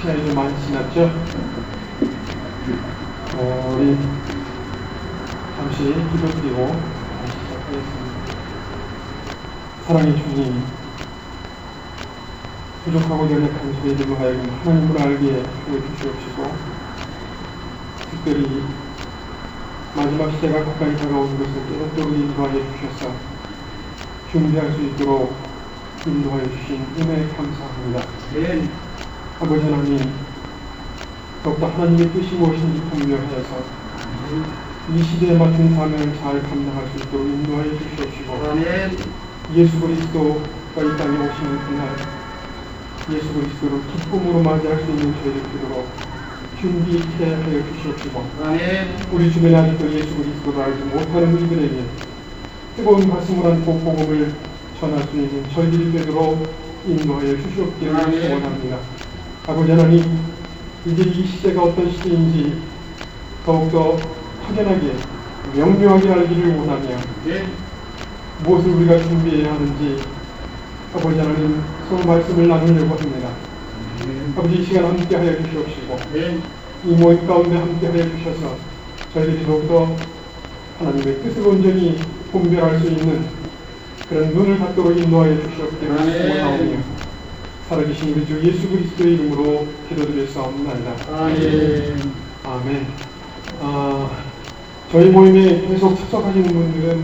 시간이 좀 많이 지났죠? 우리 잠시 기도 드리고 다시 시작하겠습니다. 사랑의 주님, 부족하고 연약한 저희들로 하여금 하나님을 알게 해주시옵시고, 특별히 마지막 시대가 가까이 다가오는 것을 깨닫도록 인도하여 주셔서 준비할 수 있도록 인도하여 주신 은혜에 감사합니다. 네. 아버지 하나님, 더욱더 하나님의 뜻이 무엇인지 분별하여서 이 시대에 맞춘 사명을 잘 감당할 수 있도록 인도하여 주시옵시고, 예수 그리스도가 이 땅에 오시는 그날 예수 그리스도를 기쁨으로 맞이할 수 있는 저희들 되도록 준비케 하여 주시옵시고, 우리 주변에 아직도 예수 그리스도를 알지 못하는 이들에게 뜨거운 가슴을 안고 복음을 전할 수 있는 저희들이 되도록 인도하여 주시옵기를 원합니다. 아버지 하나님, 이제 이 시대가 어떤 시대인지 더욱더 확연하게 명료하게 알기를 원하며 무엇을 우리가 준비해야 하는지 아버지 하나님 서로 말씀을 나누려고 합니다. 아버지, 이 시간 함께 하여 주시옵시고, 이 모임 가운데 함께 하여 주셔서 저희들이 더욱더 하나님의 뜻을 온전히 분별할 수 있는 그런 눈을 갖도록 인도하여 주시옵기를 원하오며, 살아계신 우리 주 예수 그리스도의 이름으로 기도드렸사옵나이다. 아멘. 저희 모임에 계속 참석하시는 분들은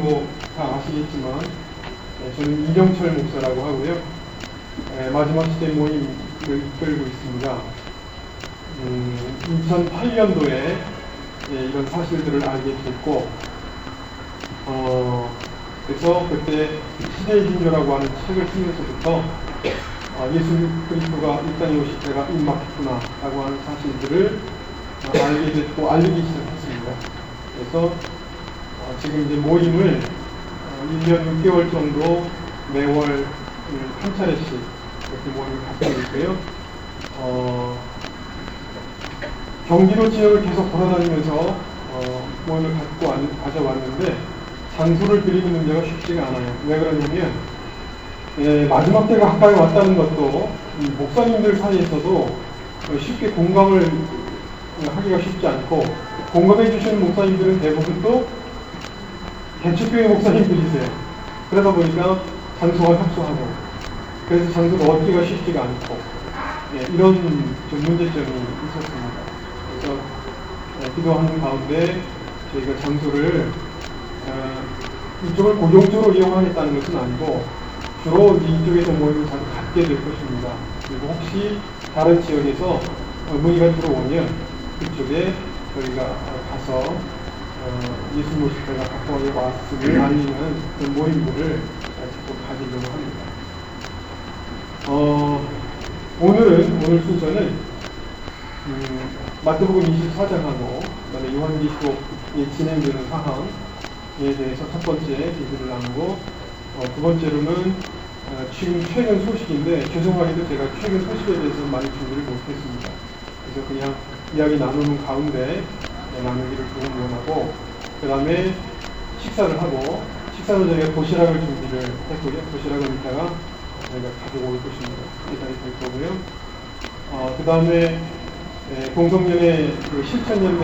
다 아시겠지만, 저는 이정철 목사라고 하고요. 마지막 시대 모임을 이끌고 있습니다. 2008년도에 이런 사실들을 알게 됐고, 그래서 그때 시대의 징조라고 하는 책을 쓰면서부터 예수 그리스도가 이 땅에 오실 때가 임박했구나 라고 하는 사실들을 알게 됐고 알리기 시작했습니다. 그래서 지금 이제 모임을 1년 6개월 정도 매월 한 차례씩 이렇게 모임을 갖고 있고요. 경기도 지역을 계속 돌아다니면서 모임을 가져왔는데 장소를 빌리는 문제가 쉽지가 않아요. 왜 그러냐면 마지막 때가 가까이 왔다는 것도 목사님들 사이에서도 쉽게 공감을 하기가 쉽지 않고, 공감해 주시는 목사님들은 대부분 또 개척교회 목사님들이세요. 그러다 보니까 장소가 협소하고, 그래서 장소를 얻기가 쉽지가 않고, 이런 좀 문제점이 있었습니다. 그래서 기도하는 가운데 저희가 장소를 이쪽을 고정적으로 이용하겠다는 것은 아니고 주로 이쪽에서 모임을 자주 갖게 될 것입니다. 그리고 혹시 다른 지역에서 문의가 들어오면 그쪽에 저희가 가서 예수 모실 때가 가까이 왔음을 알리는 그런 모임들을 자꾸 가지려고 합니다. 오늘 순서는 마태복음 24장하고 그다음에 요한계시록이 진행되는 사항에 대해서 첫 번째 얘기를 나누고, 두 번째로는 지금 최근 소식인데, 죄송하게도 제가 최근 소식에 대해서 많이 준비를 못했습니다. 그래서 그냥 이야기 나누는 가운데 나누기를 조금 원하고, 그 다음에 식사를 하고, 식사로 저희가 도시락을 준비를 했고요. 도시락은 이따가 저희가 가지고 올 것입니다. 기다릴 거고요. 그 다음에 동성연의 실천연대,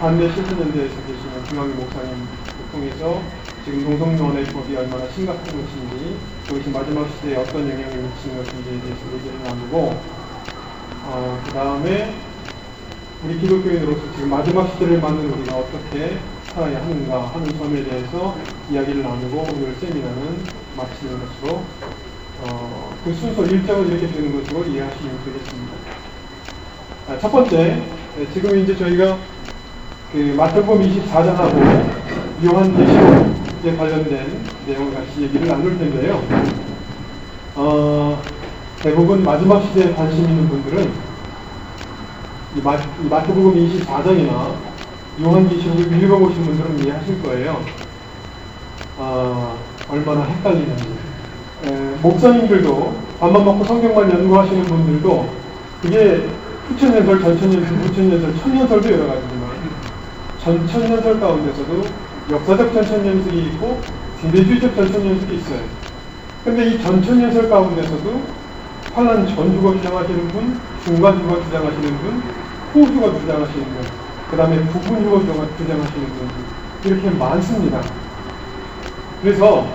반대 실천연대에서 계시는 김학의 목사님 통해서 지금 동성연애 법이 얼마나 심각한 것인지, 그것이 마지막 시대에 어떤 영향을 미치는 것인지에 대해서 얘기를 나누고, 그 다음에 우리 기독교인으로서 지금 마지막 시대를 맞는 우리가 어떻게 살아야 하는가 하는 점에 대해서 이야기를 나누고, 오늘 세미나는 마치는 것으로 그 순서 일정을 이렇게 되는 것으로 이해하시면 되겠습니다. 첫 번째, 지금 이제 저희가 그 마태복음 24장하고 요한계시록에 관련된 내용을 같이 얘기를 나눌 텐데요. 대부분 마지막 시대에 관심 있는 분들은 이 마태복음 24장이나 요한계시록을 읽어보신 분들은 이해하실 거예요. 얼마나 헷갈리는지. 목사님들도 밥만 먹고 성경만 연구하시는 분들도 그게 후천연설, 전천연설, 부천연설, 천연설도 여러 가지지만 전천연설 가운데서도 역사적 전천연설이 있고 세대주의적 전천연설이 있어요. 근데 이 전천연설 가운데서도 환란 전주가 주장하시는 분, 중간주가 주장하시는 분, 후주가 주장하시는 분, 그 다음에 부분주가 주장하시는 분, 이렇게 많습니다. 그래서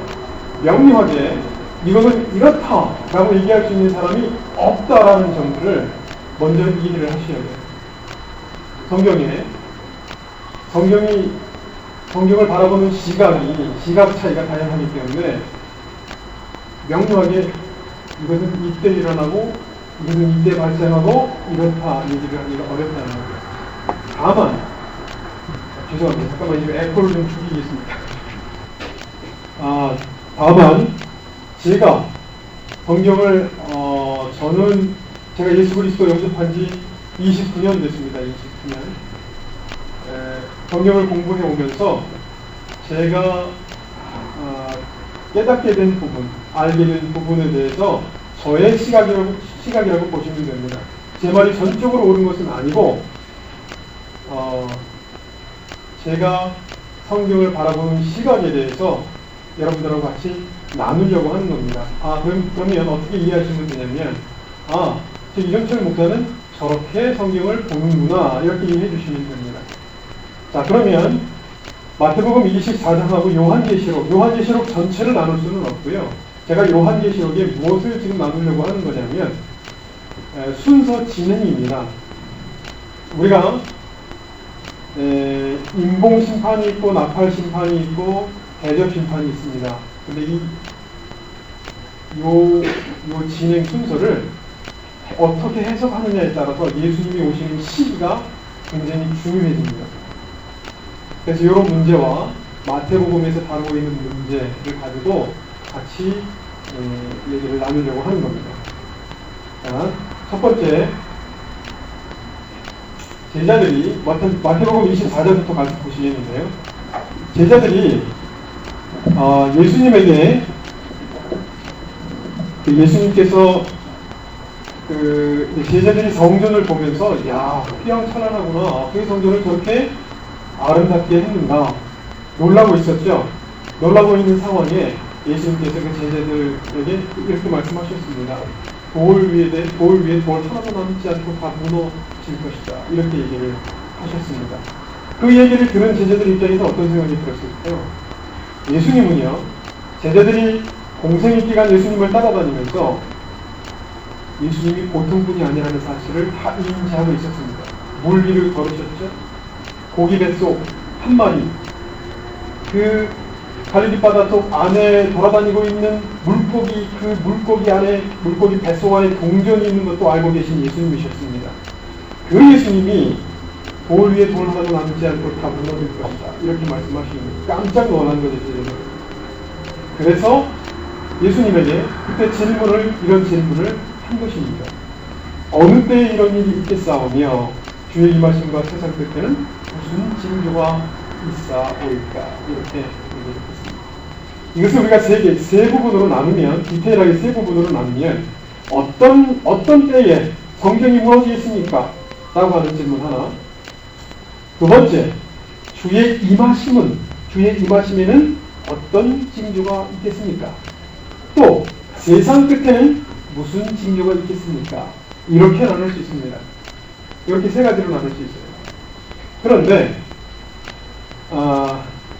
명료하게 이것은 이렇다라고 얘기할 수 있는 사람이 없다라는 점들을 먼저 이해를 하셔야 돼요. 성경을 바라보는 시각 차이가 다양하기 때문에 명료하게 이것은 이때 일어나고 이것은 이때 발생하고 이렇다 얘기를 하기가 어렵다는 거예요. 다만 죄송합니다. 잠깐만 이거 에코를 좀 줄이겠습니다. 다만 제가 성경을 제가 예수 그리스도 영접한 지 29년 됐습니다. 29년. 성경을 공부해 오면서 제가 깨닫게 된 부분, 알게 된 부분에 대해서 저의 시각이라고 보시면 됩니다. 제 말이 전적으로 옳은 것은 아니고 제가 성경을 바라보는 시각에 대해서 여러분들하고 같이 나누려고 하는 겁니다. 그러면 어떻게 이해하시면 되냐면 저 이정철 목사는 저렇게 성경을 보는구나 이렇게 이해해 주시면 됩니다. 자, 그러면 마태복음 24장하고 요한계시록 전체를 나눌 수는 없고요. 제가 요한계시록에 무엇을 지금 나누려고 하는 거냐면 순서 진행입니다. 우리가 인봉 심판이 있고 나팔 심판이 있고 대접 심판이 있습니다. 근데 요 진행 순서를 어떻게 해석하느냐에 따라서 예수님이 오시는 시기가 굉장히 중요해집니다. 그래서 이런 문제와 마태복음에서 다루고 있는 문제를 가지고 같이 얘기를 나누려고 하는 겁니다. 자, 첫 번째, 제자들이 마태복음 24절부터 같이 보시겠는데요. 제자들이 예수님에게 예수님께서 제자들이 성전을 보면서 휘황찬란하구나. 그 성전을 저렇게 아름답게 했는가 놀라고 있었죠. 놀라고 있는 상황에 예수님께서 그 제자들에게 이렇게 말씀하셨습니다. 돌 위에 돌 하나도 남지 않고 다 무너질 것이다. 이렇게 얘기를 하셨습니다. 그 얘기를 들은 제자들 입장에서 어떤 생각이 들었을까요? 예수님은요, 제자들이 공생의 기간 예수님을 따라다니면서 예수님이 보통 분이 아니라는 사실을 다 인지하고 있었습니다. 물 위를 걸으셨죠. 고기 뱃속 한 마리, 그 갈릴리 바다속 안에 돌아다니고 있는 물고기, 그 물고기 뱃속 안에 동전이 있는 것도 알고 계신 예수님이셨습니다. 그 예수님이 돌 위에 돌 하나도 남지 않고 다 무너질 것이다. 이렇게 말씀하시니 깜짝 놀란 거죠. 그래서 예수님에게 그때 이런 질문을 한 것입니다. 어느 때에 이런 일이 있겠사오며 주의 임하심과 세상 끝에는 무슨 징조가 있사오일까? 이렇게 얘기했습니다. 이것을 우리가 세 부분으로 나누면, 디테일하게 세 부분으로 나누면 어떤 때에 성경이 무너지겠습니까? 라고 하는 질문 하나. 두 번째, 주의 임하심에는 어떤 징조가 있겠습니까? 또 세상 끝에는 무슨 징조가 있겠습니까? 이렇게 나눌 수 있습니다. 이렇게 세 가지로 나눌 수 있어요. 그런데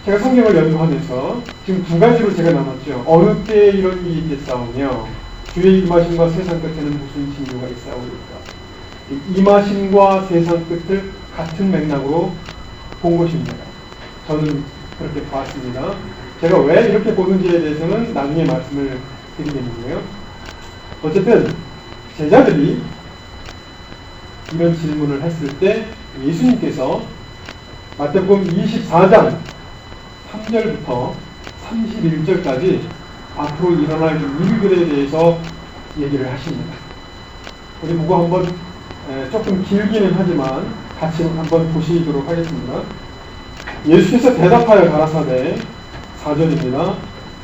제가 성경을 연구하면서 지금 두 가지로 제가 나눴죠. 어느 때에 이런 일이 있겠사오며 주의 임하심과 세상 끝에는 무슨 징조가 있사오리까? 임하심과 세상 끝을 같은 맥락으로 본 것입니다. 저는 그렇게 봤습니다. 제가 왜 이렇게 보는지에 대해서는 나중에 말씀을 드리겠는데요. 어쨌든 제자들이 이런 질문을 했을 때 예수님께서 마태복음 24장 3절부터 31절까지 앞으로 일어날 일들에 대해서 얘기를 하십니다. 우리 그거 한번 조금 길기는 하지만 같이 한번 보시도록 하겠습니다. 예수께서 대답하여 가라사대 4절입니다.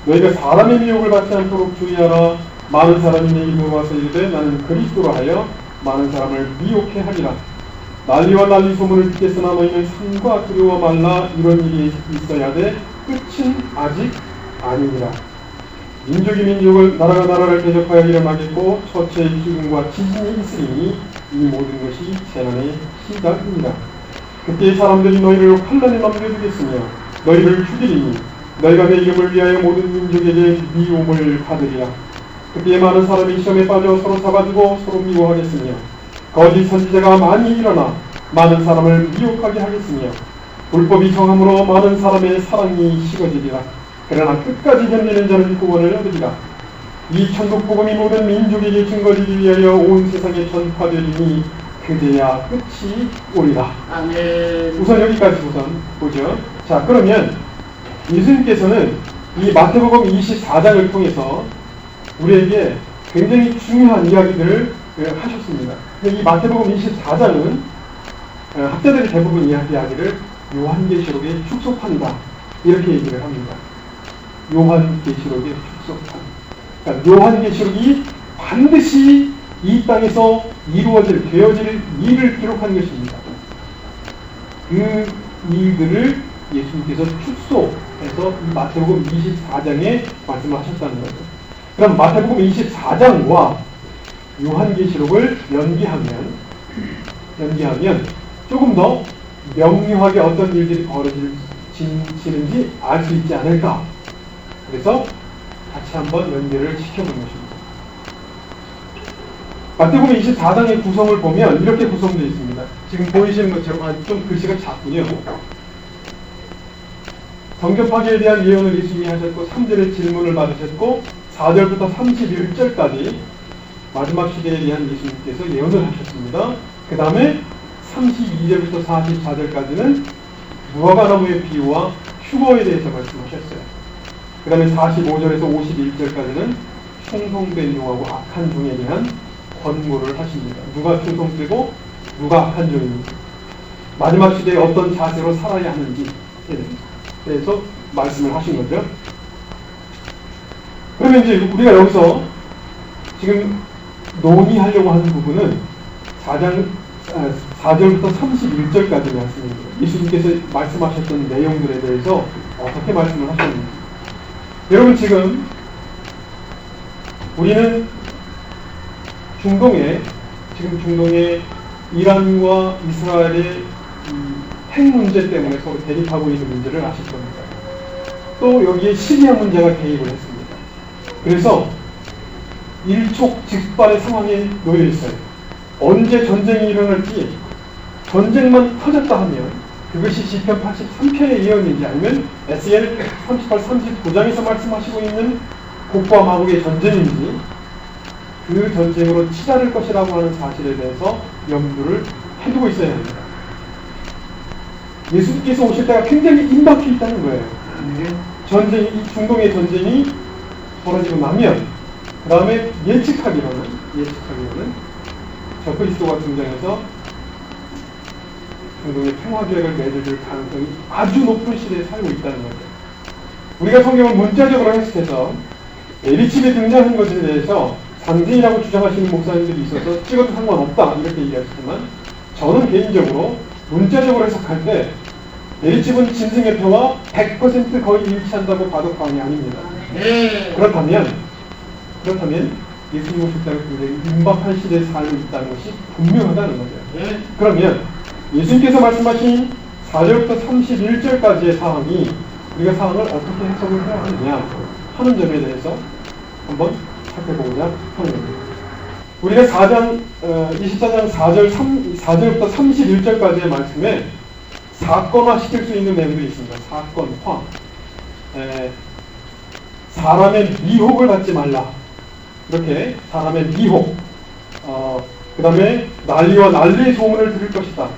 너희가 사람의 미혹을 받지 않도록 주의하라. 많은 사람이 내게 물어와서 이르되 나는 그리스도로 하여 많은 사람을 미혹해 하리라. 난리와 난리 소문을 듣겠으나 너희는 산과 두려워 말라. 이런 일이 있어야 돼. 끝은 아직 아니니라. 민족이 민족을 나라가 나라를 대적하여 일어나겠고 처처의 기근과 지진이 있으니 이 모든 것이 재난의 시작입니다. 그때 사람들이 너희를 환난에 넘겨주겠으며 너희를 죽이리니 너희가 내 이름을 위하여 모든 민족에게 미움을 받으리라. 그때 많은 사람이 시험에 빠져 서로 잡아주고 서로 미워하겠으며 거짓 선지자가 많이 일어나 많은 사람을 미혹하게 하겠으며 불법이 정함으로 많은 사람의 사랑이 식어지리라. 그러나 끝까지 견디는 자는 구원을 얻으리라. 이 천국 복음이 모든 민족에게 증거되기 위하여 온 세상에 전파되리니 그제야 끝이 오리라. 아멘. 우선 여기까지 우선 보죠. 자, 그러면 예수님께서는 이 마태복음 24장을 통해서 우리에게 굉장히 중요한 이야기들을 하셨습니다. 이 마태복음 24장은 학자들이 대부분 이야기를 요한계시록에 축소판이다 이렇게 얘기를 합니다. 요한계시록의 축소판. 그러니까 요한계시록이 반드시 이 땅에서 되어질 일을 기록한 것입니다. 그 일들을 예수님께서 축소해서 이 마태복음 24장에 말씀하셨다는 거죠. 그럼 마태복음 24장과 요한계시록을 연기하면 조금 더 명료하게 어떤 일들이 벌어지는지 알 수 있지 않을까. 그래서 같이 한번 연결을 시켜본 것입니다. 마태복음 24장의 구성을 보면 이렇게 구성되어 있습니다. 지금 보이시는 것처럼 좀 글씨가 작군요. 성전 파괴에 대한 예언을 예수님이 하셨고 3절의 질문을 받으셨고 4절부터 31절까지 마지막 시대에 대한 예수님께서 예언을 하셨습니다. 그 다음에 32절부터 44절까지는 무화과 나무의 비유와 휴거에 대해서 말씀하셨어요. 그 다음에 45절에서 51절까지는 충성된 종하고 악한 종에 대한 권고를 하십니다. 누가 충성되고 누가 악한 종입니까? 마지막 시대에 어떤 자세로 살아야 하는지 그래서 말씀을 하신 거죠. 그러면 이제 우리가 여기서 지금 논의하려고 하는 부분은 4절부터 31절까지 말씀입니다. 예수님께서 말씀하셨던 내용들에 대해서 어떻게 말씀을 하셨는지. 여러분, 지금 우리는 중동에 이란과 이스라엘의 핵 문제 때문에 서로 대립하고 있는 문제를 아실 겁니다. 또 여기에 시리아 문제가 개입을 했습니다. 그래서 일촉즉발의 상황에 놓여 있어요. 언제 전쟁이 일어날지, 전쟁만 터졌다 하면 그것이 시편 83편의 예언인지 아니면 에스겔 38, 39장에서 말씀하시고 있는 곡과 마곡의 전쟁인지 그 전쟁으로 치달을 것이라고 하는 사실에 대해서 염두를 해두고 있어야 합니다. 예수님께서 오실 때가 굉장히 임박해 있다는 거예요. 이 중동의 전쟁이 벌어지고 나면 그 다음에 예측하기로는 저 그리스도가 등장해서 중동의 평화계획을 맺어줄 가능성이 아주 높은 시대에 살고 있다는 거죠. 우리가 성경을 문자적으로 해석해서 에리칩에 등장한 것에 대해서 상징이라고 주장하시는 목사님들이 있어서 찍어도 상관없다 이렇게 얘기하시지만 저는 개인적으로 문자적으로 해석할 때 에리칩은 짐승의 표와 100% 거의 일치한다고 봐도 과언이 아닙니다. 그렇다면 예수님 오실 때가 굉장히 임박한 시대에 살고 있다는 것이 분명하다는 거죠. 그러면 예수님께서 말씀하신 4절부터 31절까지의 사항이 우리가 사항을 어떻게 해석을 해야 하느냐 하는 점에 대해서 한번 살펴보고자 하는 겁니다. 우리가 24장 4절부터 31절까지의 말씀에 사건화 시킬 수 있는 내용들이 있습니다. 사건화. 사람의 미혹을 받지 말라. 이렇게 사람의 미혹. 그 다음에 난리와 난리의 소문을 들을 것이다.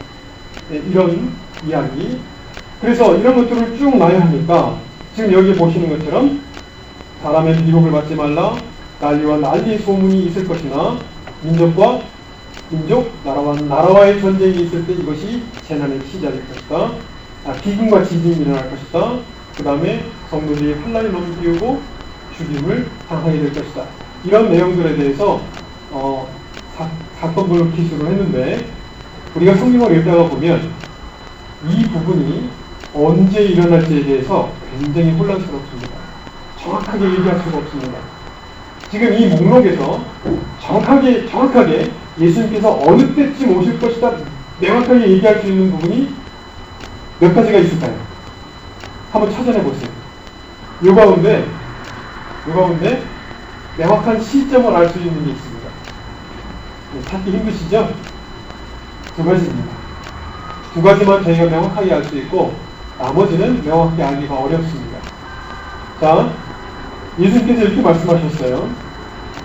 이런 이야기. 그래서 이런 것들을 쭉 나열하니까 지금 여기 보시는 것처럼 사람의 미혹을 받지 말라. 난리와 난리의 소문이 있을 것이나 민족과 민족, 나라와 나라와의 전쟁이 있을 때 이것이 재난의 시작일 것이다. 기근과 지진이 일어날 것이다. 그 다음에 성도들이 환난이 넘기고 죽임을 당하게 될 것이다. 이런 내용들에 대해서 사건별로 기술을 했는데 우리가 성경을 읽다가 보면 이 부분이 언제 일어날지에 대해서 굉장히 혼란스럽습니다. 정확하게 얘기할 수가 없습니다. 지금 이 목록에서 정확하게 예수님께서 어느 때쯤 오실 것이다 명확하게 얘기할 수 있는 부분이 몇 가지가 있을까요? 한번 찾아내 보세요. 요 가운데 명확한 시점을 알 수 있는 게 있습니다. 찾기 힘드시죠? 두 가지입니다. 두 가지만 저희가 명확하게 알 수 있고 나머지는 명확히 알기가 어렵습니다. 자, 예수님께서 이렇게 말씀하셨어요.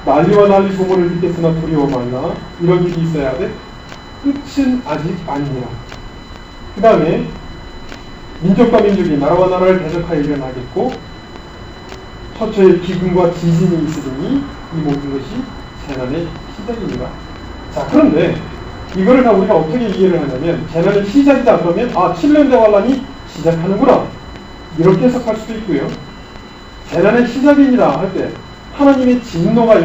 난리와 난리 소문을 듣겠으나 두려워 말라. 이런 일이 있어야 돼. 끝은 아직 아니니라. 그 다음에 민족과 민족이 나라와 나라를 대적하여 일어나겠고 처처에 기근과 지진이 있으니 이 모든 것이 재난의 시작입니다. 자, 그런데 이거를 다 우리가 어떻게 이해를 하냐면 재난의 시작이다 그러면 7년대 환란이 시작하는구나 이렇게 해석할 수도 있고요. 재난의 시작입니다 할 때 하나님의 진노가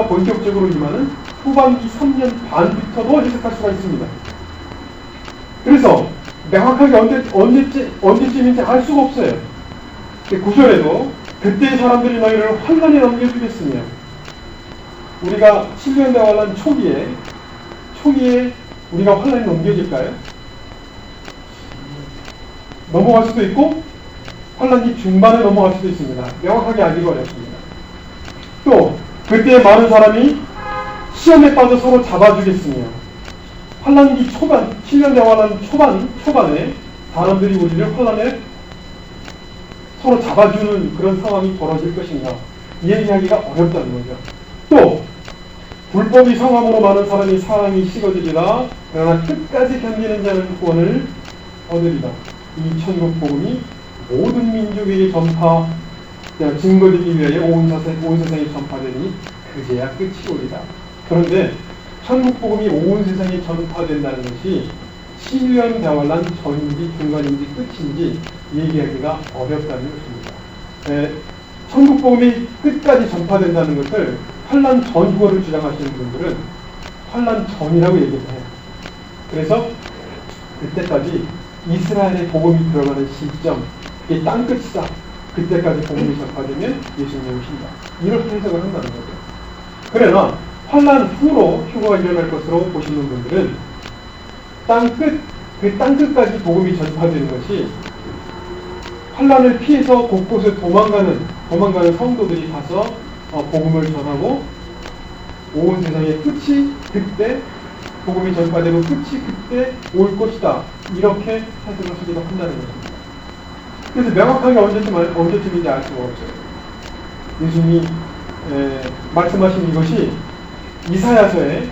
본격적으로 임하는 후반기 3년 반부터도 해석할 수가 있습니다. 그래서 명확하게 언제쯤인지 알 수가 없어요. 9절에도 그때 사람들이 너희를 환란에 넘겨주겠으며 우리가 7년대 환란 초기에 우리가 환란에 넘겨질까요? 넘어갈 수도 있고 환란기 중반에 넘어갈 수도 있습니다. 명확하게 알기가 어렵습니다. 또 그때 많은 사람이 시험에 빠져 서로 잡아주겠으며 환란기 초반 7년대 환란 초반에 사람들이 우리를 환란에 서로 잡아주는 그런 상황이 벌어질 것인가 얘기하기가 어렵다는 거죠. 또 불법이 성함으로 많은 사람이 사랑이 식어지리라. 그러나 끝까지 견디는 자는 구원을 얻으리라. 이 천국 복음이 모든 민족에게 증거되기 위하여 온 세상에 전파되니 그제야 끝이 오리라. 그런데 천국 복음이 온 세상에 전파된다는 것이 7년 대환란 전인지 중간인지 끝인지 얘기하기가 어렵다는 것입니다. 천국 복음이 끝까지 전파된다는 것을 환란 전후를 주장하시는 분들은 환란 전이라고 얘기를 해요. 그래서 그때까지 이스라엘의 복음이 들어가는 시점, 그게 땅끝이다. 그때까지 복음이 전파되면 예수님이 오신다. 이렇게 해석을 한다는 거죠. 그러나 환란 후로 휴거가 일어날 것으로 보시는 분들은 그 땅끝까지 복음이 전파되는 것이 환란을 피해서 곳곳에 도망가는 성도들이 가서 복음을 전하고 온 세상의 끝이 그때 복음이 전파되고 끝이 그때 올 것이다. 이렇게 해석을 하기도 한다는 것입니다. 그래서 명확하게 언제쯤인지 알 수가 없어요. 예수님이 말씀하신 이것이 이사야서에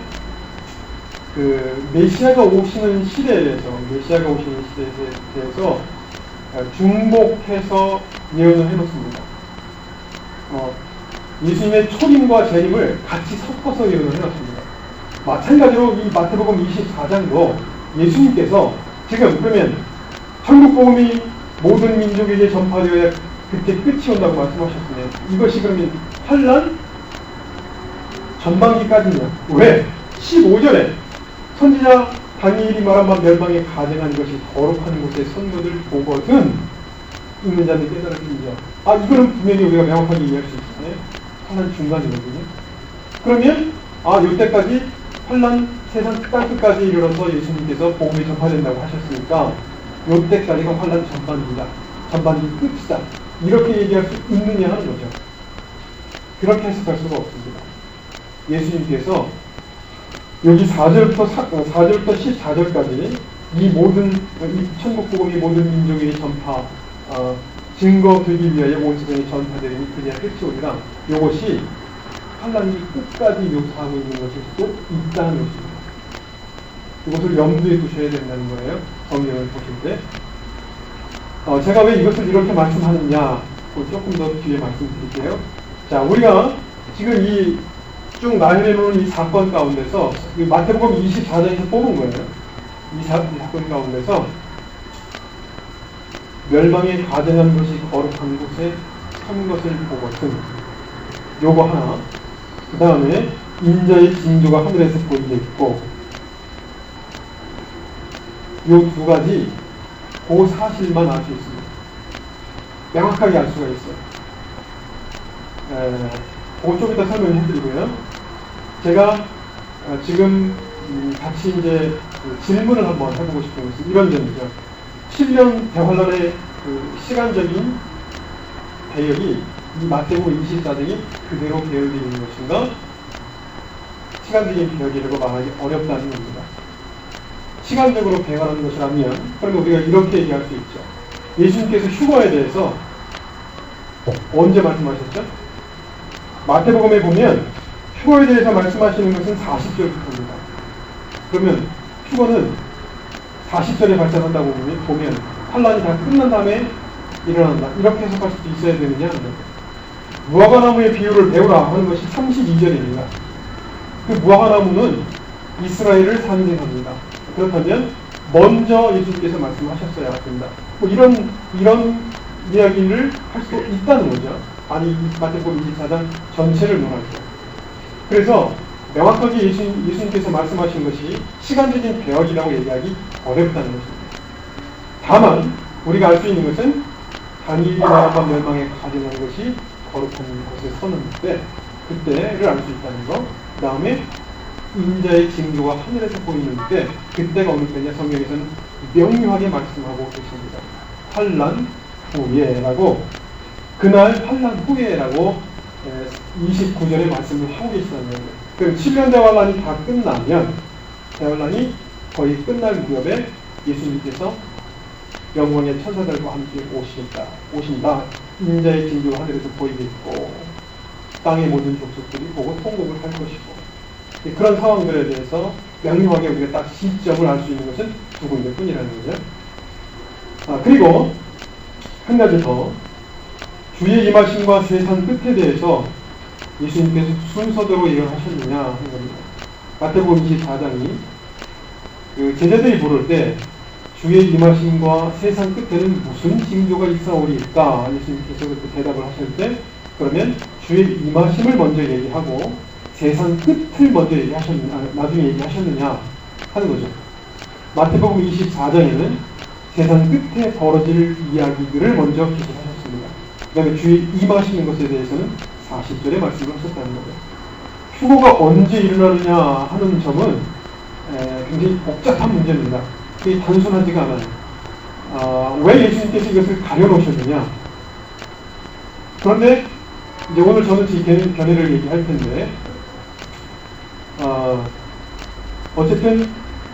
그 메시아가 오시는 시대에 대해서 중복해서 예언을 해놓습니다. 예수님의 초림과 재림을 같이 섞어서 예언을 해놨습니다. 마찬가지로 이 마태복음 24장도 예수님께서 지금 그러면 천국복음이 모든 민족에게 전파되어야 그때 끝이 온다고 말씀하셨으면 이것이 그러면 환란 전반기까지냐? 왜? 15절에 선지자 다니엘이 말한 바 멸망에 가증한 것이 거룩한 곳에 선거들 보거든 읽는 자들 깨달을지니라. 이거는 분명히 우리가 명확하게 이해할 수 있잖아요. 환란 중간이거든요. 그러면 이때까지 환란 세상 땅끝까지 이르러서 예수님께서 복음이 전파된다고 하셨으니까 이때까지가 환란 전반기다. 전반기 끝이다. 이렇게 얘기할 수 있느냐 하는 거죠. 그렇게 해석할 수가 없습니다. 예수님께서 여기 4절부터 14절까지 이 천국 복음이 모든 민족에게 증거 되기 위하여 온 세상에 전파되니 그제야 끝이 오리라. 이것이 환란이 끝까지 묘사하고 있는 것일 수도 있다는 것입니다. 이것을 염두에 두셔야 된다는 거예요. 성경을 보실 때. 제가 왜 이것을 이렇게 말씀하느냐 조금 더 뒤에 말씀드릴게요. 자, 우리가 지금 이 쭉 나열해 놓은 이 사건 가운데서 마태복음 24장에서 뽑은 거예요. 이 사건 가운데서 멸망에 가증한 것이 거룩한 곳에 선 것을 보거든. 요거 하나. 그 다음에 인자의 징조가 하늘에서 보이겠고, 요 두 가지 그 사실만 알 수 있습니다. 명확하게 알 수가 있어요. 그거 좀 이따 설명해 드리고요. 제가 지금 같이 이제 질문을 한번 해보고 싶은 것은 이런 점이죠. 7년 대환란의 시간적인 배열이 이 마태복음 24장이 그대로 배열되어 있는 것인가? 시간적인 배열이라고 말하기 어렵다는 겁니다. 시간적으로 배열하는 것이라면 그러면 우리가 이렇게 얘기할 수 있죠. 예수님께서 휴거에 대해서 언제 말씀하셨죠? 마태복음에 보면 휴거에 대해서 말씀하시는 것은 40절부터입니다. 그러면 휴거는 40절에 발생한다고 보면 환란이 다 끝난 다음에 일어난다. 이렇게 해석할 수도 있어야 되느냐? 무화과나무의 비유를 배우라 하는 것이 32절입니다. 그 무화과나무는 이스라엘을 상징합니다. 그렇다면 먼저 예수님께서 말씀하셨어야 합니다. 뭐 이런 이야기를 할 수 있다는 거죠. 아니 마태복음 24장 전체를 논하죠. 그래서 명확하게 예수님께서 말씀하신 것이 시간적인 배열이라고 얘기하기 어렵다는 것입니다. 다만 우리가 알 수 있는 것은 다니엘이 나라가 멸망에 가증한 것이 거룩한 곳에 서는데 그때를 알 수 있다는 것. 그 다음에 인자의 징조가 하늘에서 보이는 때 그때가 어느 때냐 성경에서는 명료하게 말씀하고 계십니다. 환란 후예라고 그날 환란 후예라고 29절에 말씀을 하고 계시다는 거예요. 그럼 7년 대환란이 다 끝나면 대환란이 거의 끝날 무렵에 예수님께서 영광의 천사들과 함께 오신다. 인자의 징조가 하늘에서 보이겠고 땅의 모든 족속들이 보고 통곡을 할 것이고 그런 상황들에 대해서 명료하게 우리가 딱 시점을 알 수 있는 것은 두 군데 뿐이라는 거죠. 그리고 한 가지 더 주의 임하심과 세상 끝에 대해서 예수님께서 순서대로 예언하셨느냐 하는 겁니다. 마태복음 24장이 제자들이 부를 때 주의 임하심과 세상 끝에는 무슨 징조가 있사오리까 예수님께서 그렇게 대답을 하실 때 그러면 주의 임하심을 먼저 얘기하고 세상 끝을 먼저 나중에 얘기하셨느냐 하는 거죠. 마태복음 24장에는 세상 끝에 벌어질 이야기들을 먼저 기술하셨습니다. 그 다음에 주의 임하시는 것에 대해서는 40절에 말씀을 하셨다는 거죠. 휴거가 언제 일어나느냐 하는 점은 굉장히 복잡한 문제입니다. 그게 단순하지가 않아요. 왜 예수님께서 이것을 가려놓으셨느냐? 그런데 이제 오늘 저는 제 견해를 얘기할 텐데 어쨌든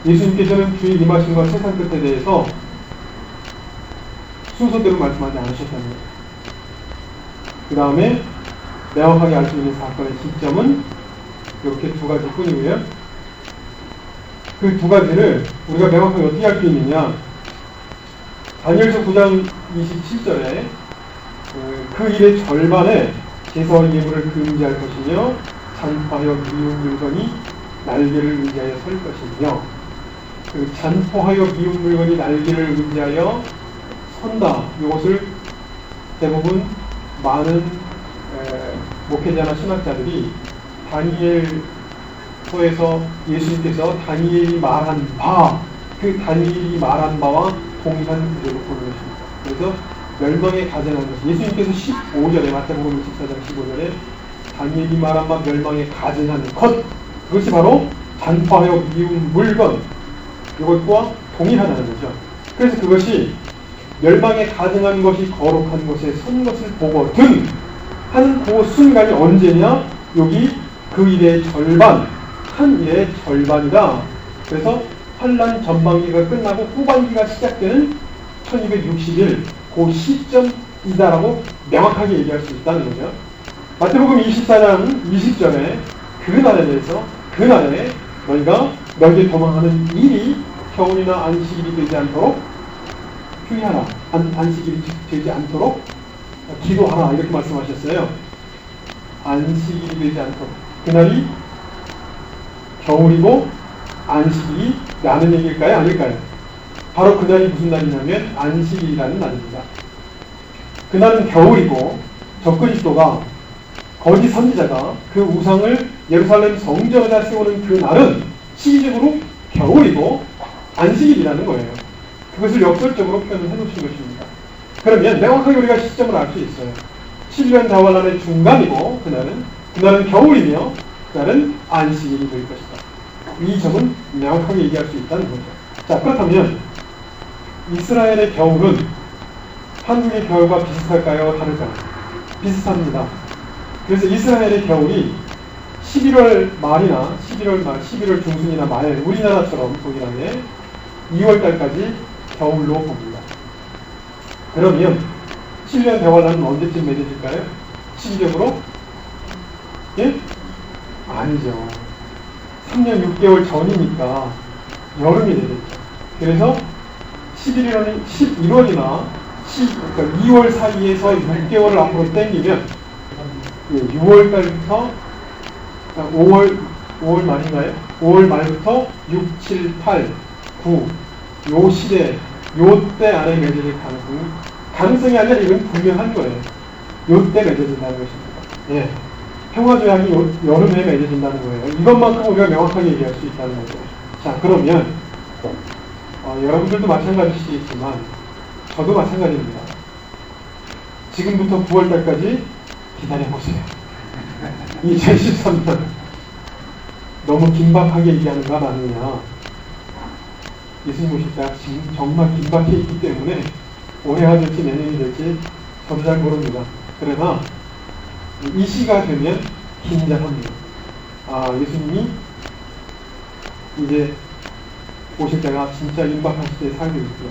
예수님께서는 주의 임하심과 세상 끝에 대해서 순서대로 말씀하지 않으셨다는 거예요. 그 다음에 명확하게 알 수 있는 사건의 시점은 이렇게 두 가지 뿐이고요. 그 두 가지를 우리가 명확하게 어떻게 알 수 있느냐? 다니엘서 9장 27절에 그 일의 절반에 제사와 예물을 금지할 것이며 잔포하여 미운 물건이 날개를 의지하여 설 것이며 그 잔포하여 미운 물건이 날개를 의지하여 선다. 이것을 대부분 많은 목회자나 신학자들이 다니엘서에서 예수님께서 다니엘이 말한 바, 그 다니엘이 말한 바와 동일한 구조로 보는 것입니다. 그래서 멸망에 가증한 것. 예수님께서 15절에 마태복음 14장 15절에 다니엘이 말한 바 멸망에 가증한 것. 그것이 바로 잔포하여 미운 물건. 이것과 동일하다는 거죠. 그래서 그것이 멸망에 가증한 것이 거룩한 곳에 선 것을 보거든 하는 그 순간이 언제냐? 여기 그 일의 절반, 한 일의 절반이다. 그래서 환란 전반기가 끝나고 후반기가 시작되는 1260일 그 시점이다라고 명확하게 얘기할 수 있다는 거죠. 마태복음 24장 20절에 그날에 대해서 그날에 너희가 너희에 도망하는 일이 겨울이나 안식일이 되지 않도록 주의하라. 안식일이 되지 않도록 기도하라. 이렇게 말씀하셨어요. 안식일이 되지 않도록. 그날이 겨울이고 안식일이 라는 얘기일까요? 아닐까요? 바로 그날이 무슨 날이냐면 안식일이라는 날입니다. 그날은 겨울이고 적그리스도가 거짓 선지자가 그 우상을 예루살렘 성전에다 세우는 그 날은 시기적으로 겨울이고 안식일이라는 거예요. 그것을 역설적으로 표현을 해놓으신 것입니다. 그러면 명확하게 우리가 시점을 알 수 있어요. 7년 다환란의 중간이고 그날은 겨울이며 그날은 안식일이 될 것이다. 이 점은 명확하게 얘기할 수 있다는 거죠. 자, 그렇다면 이스라엘의 겨울은 한국의 겨울과 비슷할까요? 다를까요? 비슷합니다. 그래서 이스라엘의 겨울이 11월 말이나 11월 중순이나 말, 우리나라처럼 동일하게 2월달까지 겨울로 봅니다. 그러면 7년 대환란은 언제쯤 맺어질까요? 시기적으로? 예? 아니죠. 3년 6개월 전이니까 여름이 되겠죠. 그래서 11월이나 2월 사이에서 6개월을 앞으로 당기면 6월달부터 5월 말인가요? 5월 말부터 6, 7, 8, 9 요 시대 요때 안에 맺어질 가능성이 아니라 이건 분명한 거예요. 요때 맺어진다는 것입니다. 예. 평화조약이 여름에 맺어진다는 거예요. 이것만큼 우리가 명확하게 얘기할 수 있다는 거죠. 자, 그러면 여러분들도 마찬가지시겠지만 저도 마찬가지입니다. 지금부터 9월달까지 기다려보세요. 2013년 너무 긴박하게 얘기하는가 마느냐. 예수님 오실 때가 지금 정말 긴박해 있기 때문에 올해가 될지 내년이 될지 저도 잘 모릅니다. 그러나 이 시가 되면 긴장합니다. 아, 예수님이 이제 오실 때가 진짜 임박한 시대에 살고 있구나.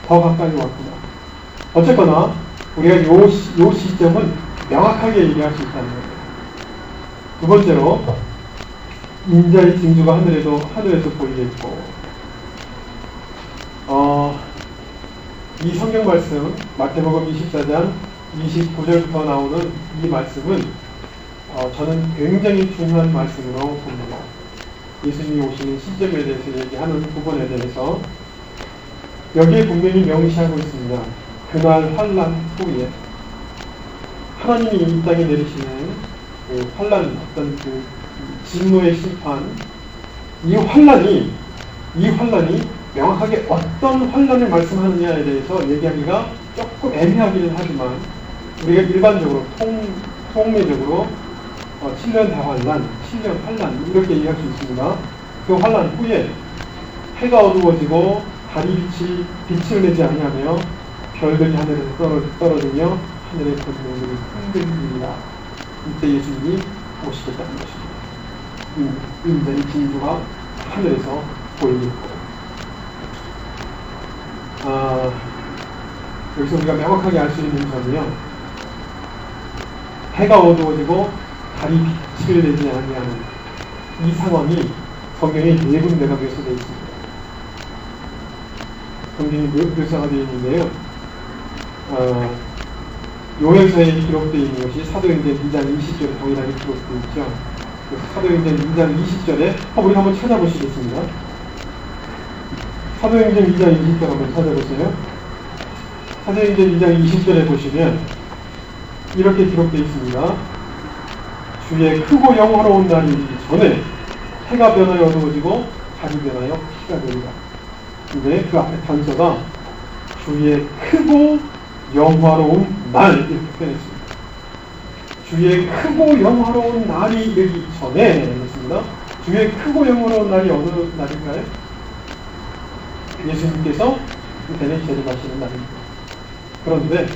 더 가까이 왔구나. 어쨌거나 우리가 요 시점은 명확하게 얘기할 수 있다는 거예요. 두 번째로 인자의 징조가 하늘에서 보이겠고, 이 성경 말씀 마태복음 24장 29절부터 나오는 이 말씀은 저는 굉장히 중요한 말씀으로 봅니다. 예수님이 오시는 시점에 대해서 얘기하는 부분에 대해서 여기에 분명히 명시하고 있습니다. 그날 환난 후에 하나님이 이 땅에 내리시는 그 환난, 어떤 그 진노의 심판, 이 환난이 명확하게 어떤 환난을 말씀하느냐에 대해서 얘기하기가 조금 애매하기는 하지만 우리가 일반적으로 통례적으로 7년 대환난, 7년 환난 이렇게 얘기할 수 있습니다. 그 환난 후에 해가 어두워지고 달이 빛을 내지 아니하며 별들이 하늘에서 떨어지며 하늘의 권능들이 흔들립니다. 이때 예수님이 오시겠다는 것입니다. 인자의 징조가 하늘에서 보이겠고, 여기서 우리가 명확하게 알 수 있는 점이요, 해가 어두워지고 달이 빛을 내지 아니하는 이 상황이 성경에 4군데가 묘사되어 있습니다. 성경이 묘사가 되어 있는데요, 요엘서에 기록되어 있는 것이 사도행전 2장 20절에 동일하게 기록되어 있죠. 그래서 사도행전 2장 20절에 우리 한번 찾아보시겠습니다. 사도행전 2장 20절 한번 찾아보세요. 사도행전 2장 20절에 보시면 이렇게 기록되어 있습니다. 주의 크고 영화로운 날이 이르기 전에 해가 변하여 어두워지고 달이 변하여 피가 되리라. 근데 그 앞에 단서가 주의 크고 영화로운 날 이렇게 표현했습니다. 주의 크고 영화로운 날이 이르기 전에 했습니다. 주의 크고 영화로운 날이 어느 날일까요? 예수님께서 이때는 재림하시는 날입니다. 그런데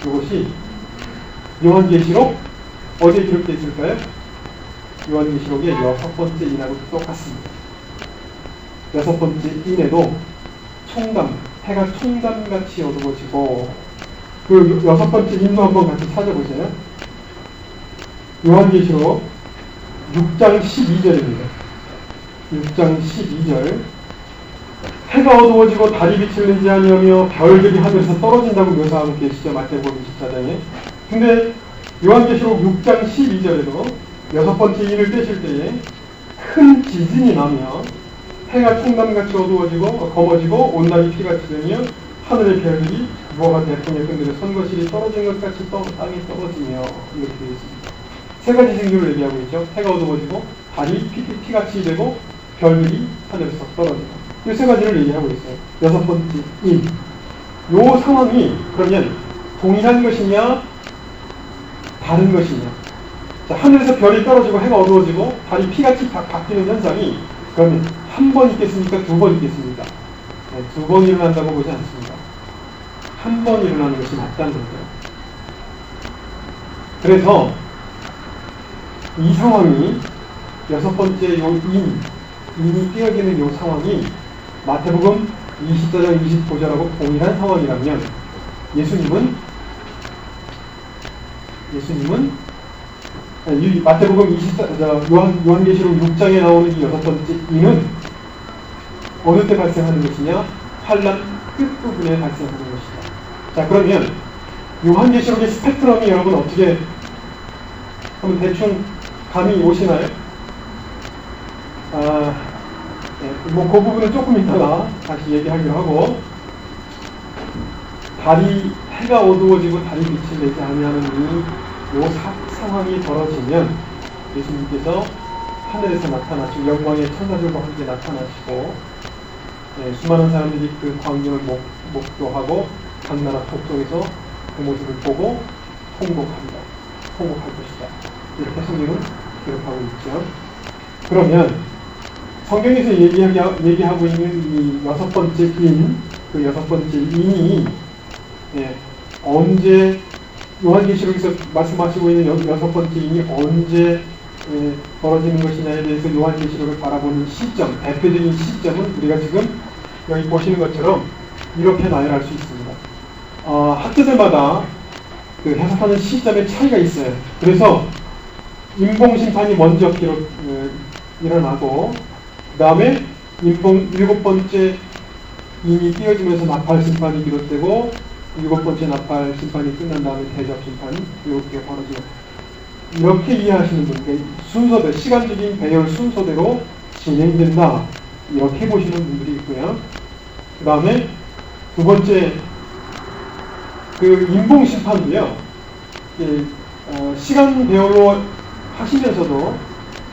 이것이 요한계시록 어디에 기록되어 있을까요? 요한계시록의 6번째 인하고 똑같습니다. 6번째 인에도 해가 총담같이 어두워지고, 그 6번째 인도 한번 같이 찾아보세요. 요한계시록 6장 12절입니다. 6장 12절. 해가 어두워지고 달이 빛을 내지 아니하며 별들이 하늘에서 떨어진다고 묘사하고 계시죠. 마태복음 24장에. 근데 요한계시록 6장 12절에도 6번째 인을 떼실 때에 큰 지진이 나며 해가 총담같이 어두워지고 검어지고 온날이 피같이 되며 하늘의 별들이 무화과 대풍에 끈들어 선거실이 떨어진 것 같이 땅에 떨어지며 이렇게 되어 있습니다. 세 가지 징조를 얘기하고 있죠. 해가 어두워지고 달이 피같이 되고 별들이 하늘에서 떨어지고, 이 세 가지를 얘기하고 있어요. 6번째 인. 요 상황이 그러면 동일한 것이냐 다른 것이냐. 자, 하늘에서 별이 떨어지고 해가 어두워지고 달이 피같이 바뀌는 현상이 그러면 한 번 있겠습니까? 두 번 있겠습니까? 네, 두 번 일어난다고 보지 않습니다. 한 번 일어나는 것이 맞다는 거죠. 그래서 이 상황이 여섯 번째 요 인이 띄어지는 요 상황이 마태복음 24장 29절하고 동일한 상황이라면 예수님은 마태복음 요한계시록 6장에 나오는 이 여섯 번째 인은 어느 때 발생하는 것이냐? 환란 끝부분에 발생하는 것이다. 자, 그러면 요한계시록의 스펙트럼이 여러분 어떻게 한번 대충 감이 오시나요? 네, 뭐 그 부분은 조금 이따가 다시 얘기하기로 하고, 해가 어두워지고 달이 빛을 내지 아니하는 이 상황이 벌어지면 예수님께서 하늘에서 나타나시고 영광의 천사들과 함께 나타나시고, 네, 수많은 사람들이 그 광경을 목도하고 각 나라 족속에서 그 모습을 보고 통곡할 것이다. 이렇게 성경은 기록하고 있죠. 그러면 성경에서 얘기하고 있는 이 여섯 번째 그 여섯 번째 인이 언제, 요한계시록에서 말씀하시고 있는 여섯 번째 인이 언제 벌어지는 것이냐에 대해서 요한계시록을 바라보는 시점, 대표적인 시점은 우리가 지금 여기 보시는 것처럼 이렇게 나열할 수 있습니다. 학자들마다 그 해석하는 시점의 차이가 있어요. 그래서 인봉심판이 먼저 일어나고, 그 다음에 일곱 번째 인이 띄어지면서 나팔심판이 비롯되고, 일곱 번째 나팔심판이 끝난 다음에 대접심판이 이렇게 벌어지고, 이렇게 이해하시는 분들, 순서대로, 시간적인 배열 순서대로 진행된다, 이렇게 보시는 분들이 있고요. 그 다음에 두 번째, 그 인봉심판도요, 시간 배열로 하시면서도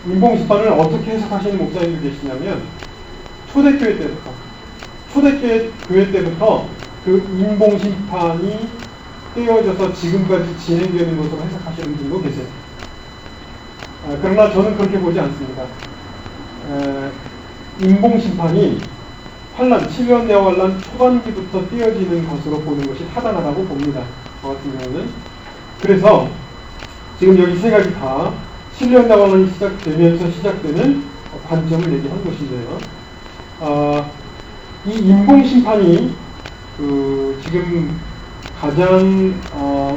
인봉심판을 어떻게 해석하시는 목사님들 계시냐면, 초대교회 때부터 그 인봉심판이 떼어져서 지금까지 진행되는 것으로 해석하시는 분도 계세요. 그러나 저는 그렇게 보지 않습니다. 인봉심판이 환란, 7년 내와 환란 초반기부터 떼어지는 것으로 보는 것이 타당하다고 봅니다. 저 같은 경우는. 그래서 지금 여기 세 가지 다 7년 내와 환란이 시작되면서 시작되는 관점을 얘기한 것인데요. 이 인봉심판이 지금 가장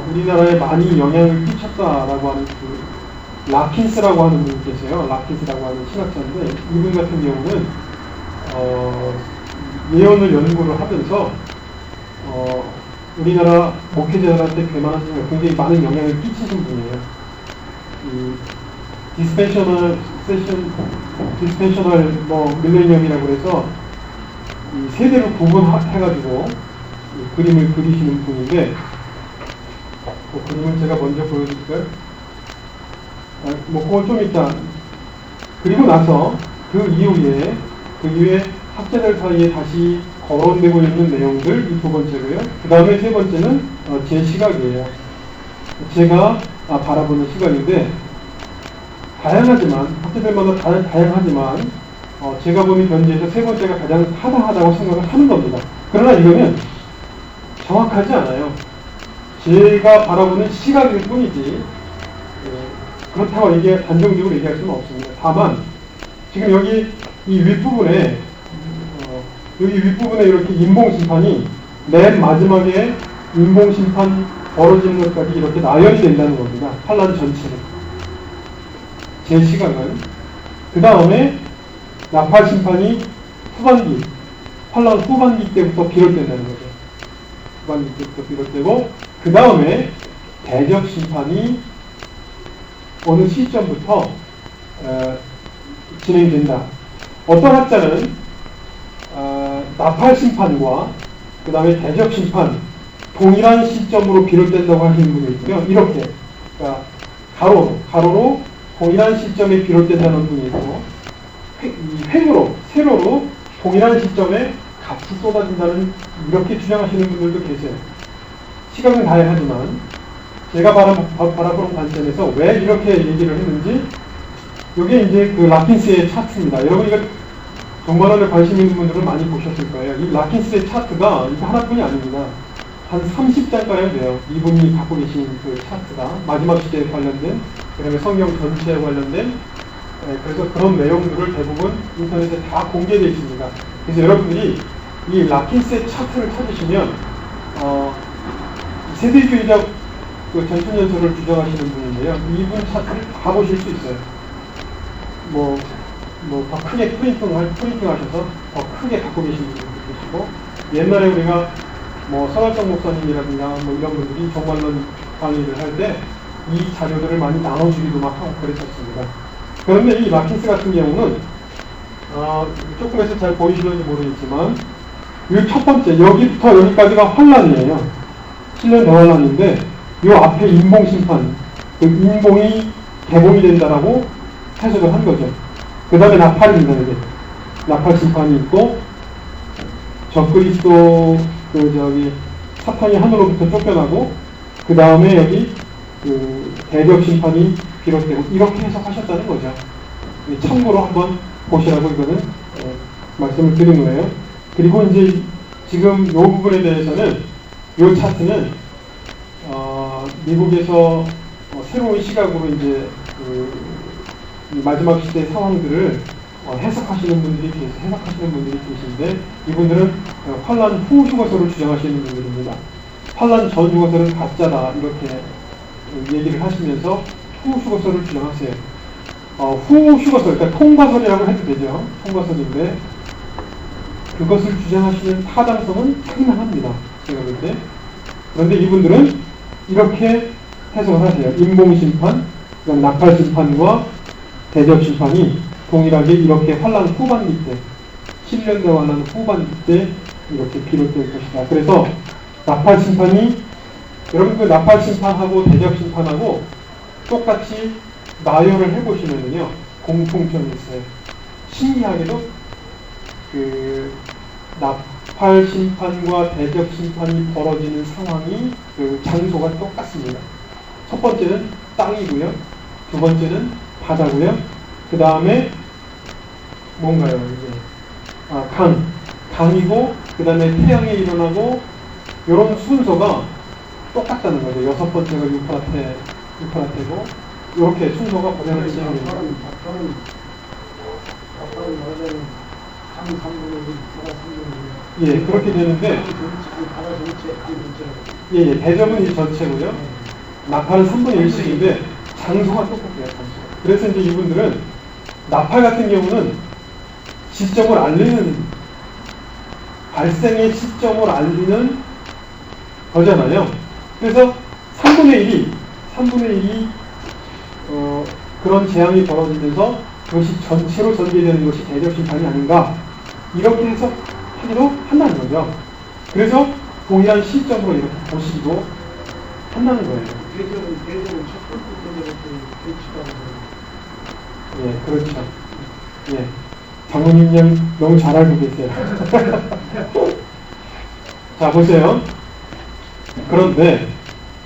우리나라에 많이 영향을 끼쳤다라고 하는 라킨스라고 하는 분이 계세요. 라킨스라고 하는 신학자인데, 이분 같은 경우는 예언을 연구를 하면서 우리나라 목회자들한테 굉장히 많은 영향을 끼치신 분이에요. 디스펜셔널 밀레니엄이라고 해서 이 세대를 구분해가지고 그림을 그리시는 분인데, 그 그림을 제가 먼저 보여드릴까요? 그건 좀 이따. 그리고 나서 그 이후에 학자들 사이에 다시 거론되고 있는 내용들, 이 두 번째고요. 그 다음에 세 번째는 제 시각이에요. 제가 바라보는 시각인데, 다양하지만, 학자들마다 다양하지만, 제가 보는 견지에서 세 번째가 가장 타당하다고 생각을 하는 겁니다. 그러나 이거는 정확하지 않아요. 제가 바라보는 시각일 뿐이지, 그렇다고 단정적으로 얘기할 수는 없습니다. 다만, 지금 여기 이 윗부분에 이렇게 인봉심판이 맨 마지막에 인봉심판 벌어지는 것까지 이렇게 나열이 된다는 겁니다. 환란 전체는. 제 시각은. 그 다음에 나팔심판이 환란 후반기 때부터 비롯된다는 거죠. 후반기 때부터 비롯되고, 그 다음에 대접심판이 어느 시점부터 진행된다. 어떤 학자는 나팔심판과 그 다음에 대접심판 동일한 시점으로 비롯된다고 하시는 분이 있고요. 이렇게, 그러니까 가로로 동일한 시점에 비롯된다는 분이 있고, 세로로 동일한 시점에 같이 쏟아진다는 이렇게 주장하시는 분들도 계세요. 시각은 다양하지만 제가 바라보는 관점에서 왜 이렇게 얘기를 했는지 이게 이제 그 라킨스의 차트입니다. 여러분 이거 종말론에 관심 있는 분들은 많이 보셨을 거예요. 이 라킨스의 차트가 이게 하나뿐이 아닙니다. 한 30장가량 돼요. 이분이 갖고 계신 그 차트가 마지막 시대에 관련된, 그 다음에 성경 전체에 관련된, 그래서 그런 내용들을 대부분 인터넷에 다 공개되어 있습니다. 그래서 여러분들이 이 라킨스의 차트를 찾으시면 세대주의적 그 전천연설을 주장하시는 분인데요. 이분 차트를 다 보실 수 있어요. 더 크게 프린팅하셔서 더 크게 갖고 계신 분들도 계시고, 옛날에 우리가 서랄정 목사님이라든가 이런 분들이 종말론 강의를 할 때 이 자료들을 많이 나눠주기도 막 하고 그랬었습니다. 그런데 이 라킨스 같은 경우는 조금 해서 잘 보이시는지 모르겠지만 이 첫 번째 여기부터 여기까지가 환란이에요. 7년 대환란인데 이 앞에 인봉심판, 그 인봉이 개봉이 된다라고 해석을 한 거죠. 그 다음에 나팔입니다. 이게 나팔심판이 있고 적그리스도 사탄이 하늘로부터 쫓겨나고 그 다음에 여기 그 대적심판이 비롯되고 이렇게 해석하셨다는 거죠. 참고로 한번 보시라고 이거는 말씀을 드린 거예요. 그리고 이제 지금 이 부분에 대해서는 이 차트는 미국에서 새로운 시각으로 이제 마지막 시대 상황들을 해석하시는 분들이 계신데 이분들은 환란 후 휴거설을 주장하시는 분들입니다. 환란 전 휴거설은 가짜다 이렇게 얘기를 하시면서 후 휴거설을 주장하세요. 후 휴거설, 그러니까 통과설이라고 해도 되죠. 통과설인데 그것을 주장하시는 타당성은 상당합니다. 제가 볼 때. 그런데 이분들은 이렇게 해석을 하세요. 인봉심판, 나팔심판과 대적심판이 동일하게 이렇게 환란 후반기 때, 7년대 환란 후반기 때 이렇게 비롯될 것이다. 그래서 나팔심판이, 여러분 그 나팔심판하고 대적심판하고 똑같이 나열을 해보시면요 공통점이 있어요. 신기하게도 그 나팔심판과 대적심판이 벌어지는 상황이 그 장소가 똑같습니다. 첫 번째는 땅이고요. 두 번째는 바다고요. 그 다음에 뭔가요? 이제 강이고 그 다음에 태양이 일어나고 이런 순서가 똑같다는 거죠. 여섯 번째가 유프라테고 이렇게 순서가 그대로 진행됩니다. 예, 그렇게 되는데 예, 대접은 이 전체고요. 나팔은 3분의 1씩인데 장소가 똑같아요. 그래서 이제 이분들은 나팔 같은 경우는 시점을 알리는, 발생의 시점을 알리는 거잖아요. 그래서 3분의 1이 그런 재앙이 벌어지면서 그것이 전체로 전개되는 것이 대적심판이 아닌가 이렇게 해석하기도 한다는 거죠. 그래서 동일한 시점으로 이렇게 보시기도 한다는 거예요. 대접은 첫 번째 대접부터 예, 그렇죠. 예, 장모님 너무 잘 알고 계세요. 자, 보세요. 그런데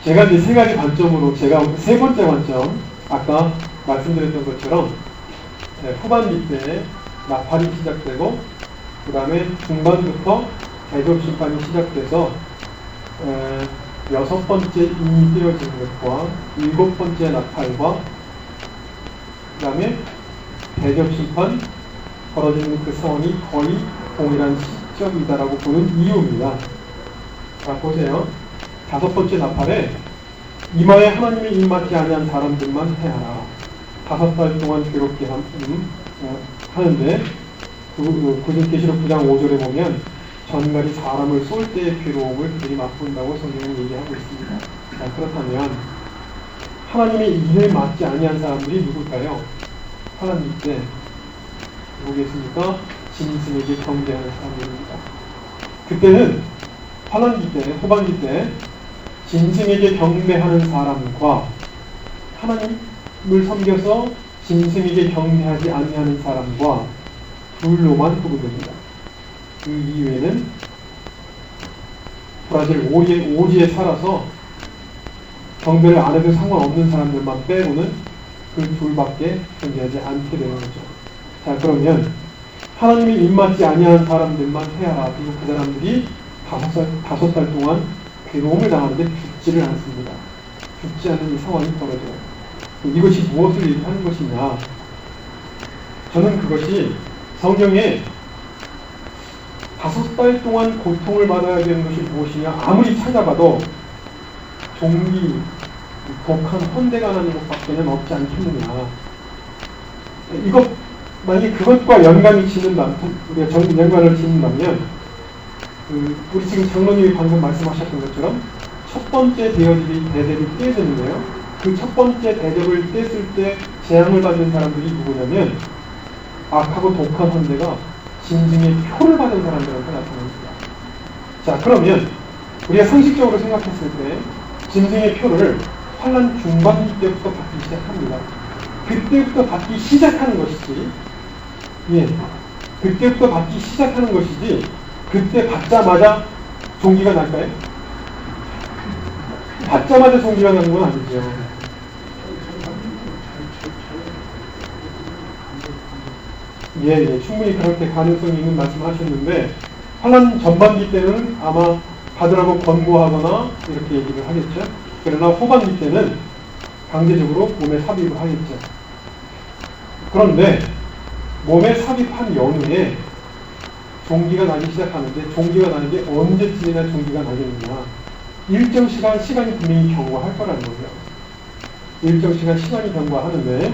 제가 이제 세 가지 관점으로, 제가 세 번째 관점, 아까 말씀드렸던 것처럼 후반기 때 나팔이 시작되고 그 다음에 중반부터 대접심판이 시작돼서 여섯 번째 인이 떼어지는 것과 일곱 번째 나팔과 그 다음에 대접심판 벌어지는 그 상황이 거의 동일한 시점이다라고 보는 이유입니다. 자, 보세요. 다섯 번째 나팔에 이마에 하나님의 입맞지 아니한 사람들만 해하라. 5달 동안 괴롭게 하는데 계시록 9장 5절에 보면 전갈이 사람을 쏠 때의 괴로움을 그들이 맛본다고 성경은 얘기하고 있습니다. 자, 그렇다면 하나님의 인을 맞지 아니한 사람들이 누굴까요? 하나님 때 누구겠습니까? 짐승에게 경배하는 사람들입니다. 그때는 환란기 때, 후반기 때 짐승에게 경배하는 사람과 하나님을 섬겨서 짐승에게 경배하지 아니하는 사람과 둘로만 구분됩니다. 그 이후에는 브라질 오리에 살아서 경배를 안 해도 상관없는 사람들만 빼고는 그 둘밖에 존재하지 않게 되는 거죠. 자, 그러면 하나님이 입맞지 아니한 사람들만 해야 그리고 그 사람들이 5달 동안 괴로움을 당하는데 죽지를 않습니다. 죽지 않는 이 상황이 벌어져요. 이것이 무엇을 얘기하는 것이냐? 저는 그것이 성경에 5달 동안 고통을 받아야 되는 것이 무엇이냐? 아무리 찾아봐도 종기, 독한 헌대가 나는 것밖에는 없지 않겠느냐. 만약에 그것과 연관을 짓는다면, 우리가 연관을 짓는다면, 우리 지금 장로님이 방금 말씀하셨던 것처럼 첫 번째 대접이 떼어졌는데요. 그 첫 번째 대접을 뗐을 때 재앙을 받는 사람들이 누구냐면 악하고 독한 헌대가 짐승의 표를 받은 사람들한테 나타납니다. 자, 그러면 우리가 상식적으로 생각했을 때 짐승의 표를 환란 중반기 때부터 받기 시작합니다. 그때부터 받기 시작하는 것이지, 그때부터 받기 시작하는 것이지, 그때 받자마자 종기가 날까요? 받자마자 종기가 나는 건 아니죠. 충분히 그렇게 가능성이 있는 말씀을 하셨는데, 환란 전반기 때는 아마 받으라고 권고하거나 이렇게 얘기를 하겠죠. 그러나 후반기 때는 강제적으로 몸에 삽입을 하겠죠. 그런데 몸에 삽입한 연후에 종기가 나기 시작하는데, 종기가 나는 게 언제쯤이나 종기가 나겠느냐? 일정 시간이 분명히 경과할 거라는 거죠. 일정 시간이 경과하는데,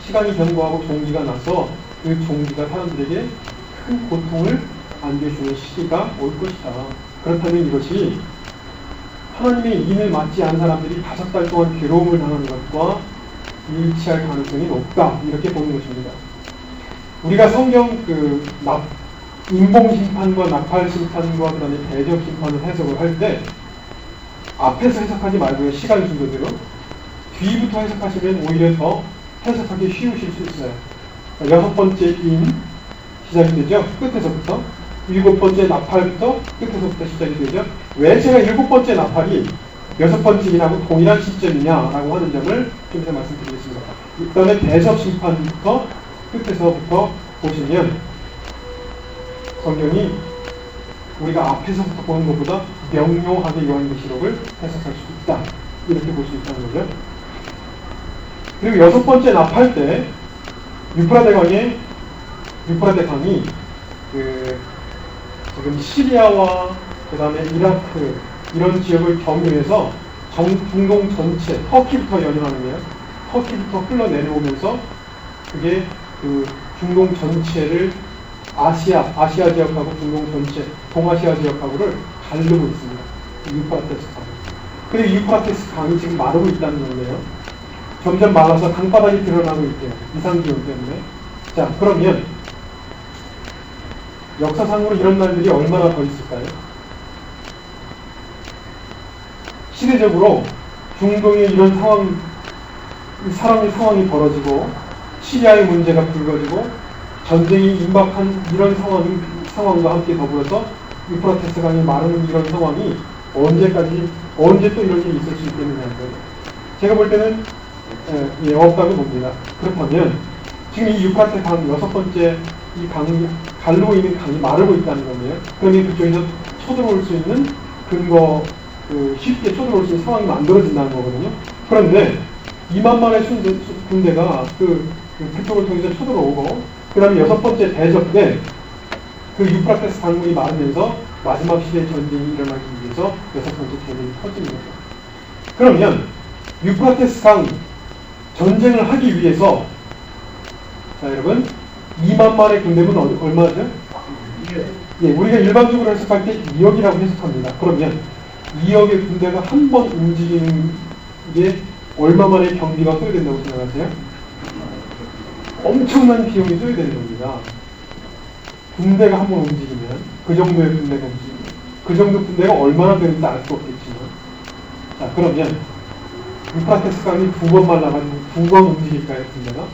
시간이 경과하고 종기가 나서 그 종기가 사람들에게 큰 고통을 안겨주는 시기가 올 것이다. 그렇다면 이것이 하나님의 인을 맞지 않은 사람들이 5달 동안 괴로움을 당하는 것과 일치할 가능성이 높다. 이렇게 보는 것입니다. 우리가 성경 인봉심판과 나팔심판과 그 다음에 대접심판을 해석을 할 때 앞에서 해석하지 말고요. 시간 순서대로 뒤부터 해석하시면 오히려 더 해석하기 쉬우실 수 있어요. 6번째 인 시작이 되죠. 끝에서부터 7번째 나팔부터 끝에서부터 시작이 되죠. 왜 제가 7번째 나팔이 6번째 인하고 동일한 시점이냐라고 하는 점을 좀 이따 말씀드리겠습니다. 그 다음에 대접심판부터 끝에서부터 보시면 성경이 우리가 앞에서부터 보는 것보다 명료하게 요한계시록을 해석할 수 있다. 이렇게 볼 수 있다는 거죠. 그리고 6번째 나팔 때 유프라데 강이 지금 시리아와 그 다음에 이라크 이런 지역을 경유해서 중동 전체, 터키부터 연연하는 거예요. 터키부터 흘러내려오면서 그게 그 중동 전체를 아시아 지역하고 중동 전체, 동아시아 지역하고를 가르고 있습니다. 유프라테스 강. 그리고 유프라테스 강이 지금 마르고 있다는 건데요. 점점 말라서 강바닥이 드러나고 있대요. 이상기온 때문에. 자, 그러면 역사상으로 이런 날들이 얼마나 더 있을까요? 시대적으로 중동에 이런 상황이 벌어지고 시리아의 문제가 불거지고 전쟁이 임박한 이런 상황과 함께 더불어서 유프라테스 강이 마르는 이런 상황이 언제 또 이런 일이 있을 수 있겠느냐는 거예요. 제가 볼 때는 없다고 봅니다. 그렇다면 지금 이 유프라테스 강 6번째 이 강이 갈르고 있는 강이 마르고 있다는 건데요. 그러면 그쪽에서 쳐들어올 수 있는 쉽게 쳐들어올 수 있는 상황이 만들어진다는 거거든요. 그런데 2만만의 군대가 그쪽을 통해서 쳐들어오고 그 다음에 6번째 대접 때 그 유프라테스 강물이 마르면서 마지막 시대의 전쟁이 일어나기 위해서 6번째 대접이 터지는 거죠. 그러면 유프라테스 강 전쟁을 하기 위해서 자 여러분 2만만의 군대는 얼마죠? 우리가 일반적으로 해석할 때 2억이라고 해석합니다. 그러면 2억의 군대가 한 번 움직이는 게 얼마만의 경비가 소요된다고 생각하세요? 엄청난 비용이 소요되는 겁니다. 군대가 한 번 움직이면 그 정도의 군대가 움직이면 그 정도 군대가 얼마나 되는지 알 수 없겠지만 자 그러면 유프라테스 강이 2번 말라가지고 2번 움직일까요? 군대가?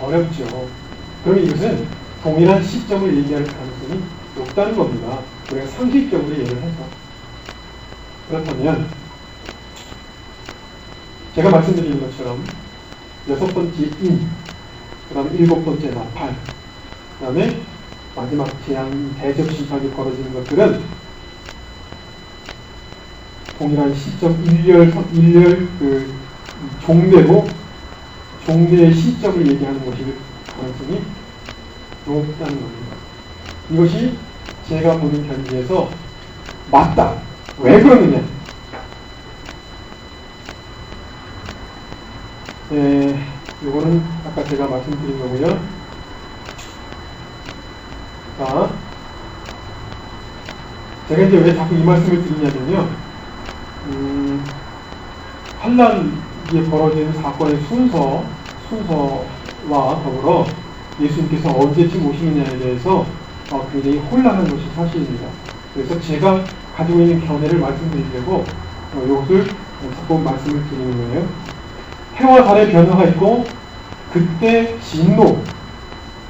어렵죠. 그러면 이것은 동일한 시점을 얘기할 가능성이 높다는 겁니다. 우리가 상식적으로 이해를 해서. 그렇다면 제가 말씀드린 것처럼 6번째 인, 그 다음에 7번째 나팔, 그 다음에 마지막 재앙 대접 심판이 벌어지는 것들은 동일한 시점 일렬 그 종대의 시점을 얘기하는 것일 가능성이 높다는 겁니다. 이것이 제가 보는 견지에서 맞다. 왜 그러느냐? 요거는 아까 제가 말씀드린 거고요. 자, 제가 이제 왜 자꾸 이 말씀을 드리냐면요. 환란이 벌어지는 사건의 순서와 더불어 예수님께서 언제쯤 오시느냐에 대해서 굉장히 혼란한 것이 사실입니다. 그래서 제가 가지고 있는 견해를 말씀드리려고 이것을 자꾸 말씀을 드리는 거예요. 해와 달의 변화가 있고 그때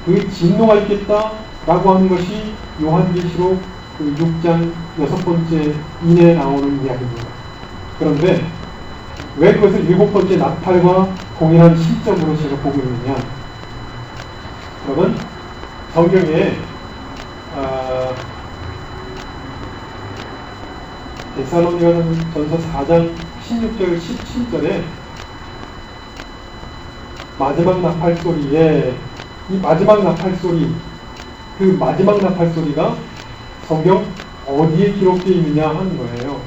그 진노가 있겠다라고 하는 것이 요한계시록 그 6장 6번째 인에 나오는 이야기입니다. 그런데 왜 그것을 7번째 나팔과 동일한 시점으로 제가 보고 있느냐? 여러분, 성경에 데살로니가전서 4장 16절 17절에 마지막 나팔 소리에 이 마지막 나팔 소리, 그 마지막 나팔 소리가 성경 어디에 기록되어 있느냐 하는 거예요.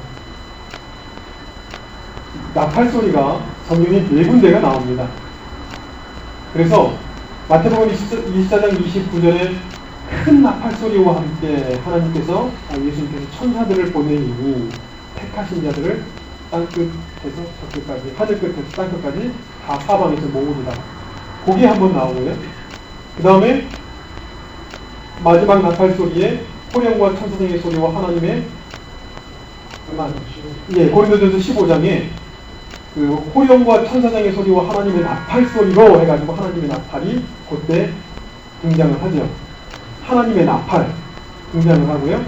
나팔 소리가 성경에 4군데가 나옵니다. 그래서 마태복음 24장 29절에 큰 나팔 소리와 함께 하나님께서 예수님께서 천사들을 보내니 택하신 자들을 땅끝에서 저끝까지, 하늘 끝에서 땅 끝까지 다 사방에서 모으리라. 그게 한번 나오고요. 그 다음에 마지막 나팔 소리에 호령과 천사장의 소리와 하나님의 고린도전서 15장에 그 호령과 천사장의 소리와 하나님의 나팔 소리로 해가지고 하나님의 나팔이 그때 등장을 하죠. 하나님의 나팔 등장을 하고요.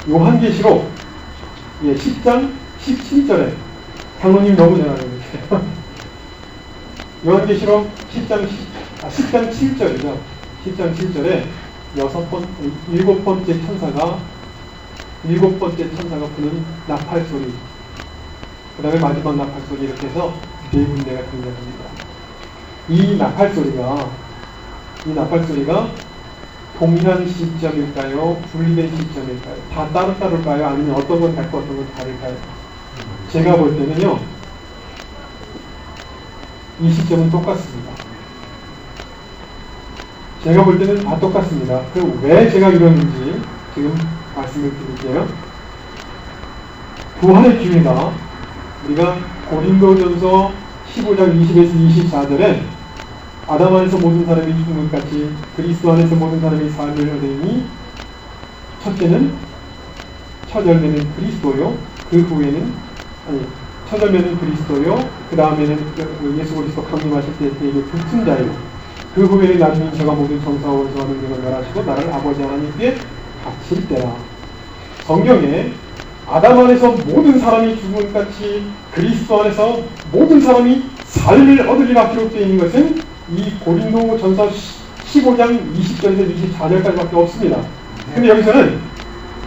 요한계시록 10장 17절에 장로님 너무 잘하는 요한계시록 10장 7절이죠. 10장 7절에 7번째 천사가 부는 나팔 소리, 그 다음에 마지막 나팔 소리, 이렇게 해서 4군데가 등장합니다. 이 나팔 소리가 동일한 시점일까요? 분리된 시점일까요? 다 따로따로일까요? 아니면 어떤 건 같고 어떤 건 다를까요? 제가 볼 때는요, 이 시점은 똑같습니다. 제가 볼 때는 다 똑같습니다. 그럼 왜 제가 이러는지 지금 말씀을 드릴게요. 부활의 기회가 우리가 고린도전서 15장 20에서 24절에 아담 안에서 모든 사람이 죽은 것 같이 그리스도 안에서 모든 사람이 삶을 얻으니 첫째는 첫 열매는 그리스도요. 그 후에는 첫 열매는 그리스도요. 그 다음에는 예수 그리스도 강림하실 때 그에게 붙은 자요. 그 후에는 나중에 저가 모든 정사와 원수와 능력을 멸하시고 나를 아버지 하나님께 바칠 때라. 성경에 아담 안에서 모든 사람이 죽은 같이 그리스도 안에서 모든 사람이 삶을 얻으리라 기록되어 있는 것은 이 고린도전서 15장 20절에서 24절까지밖에 없습니다. 근데 여기서는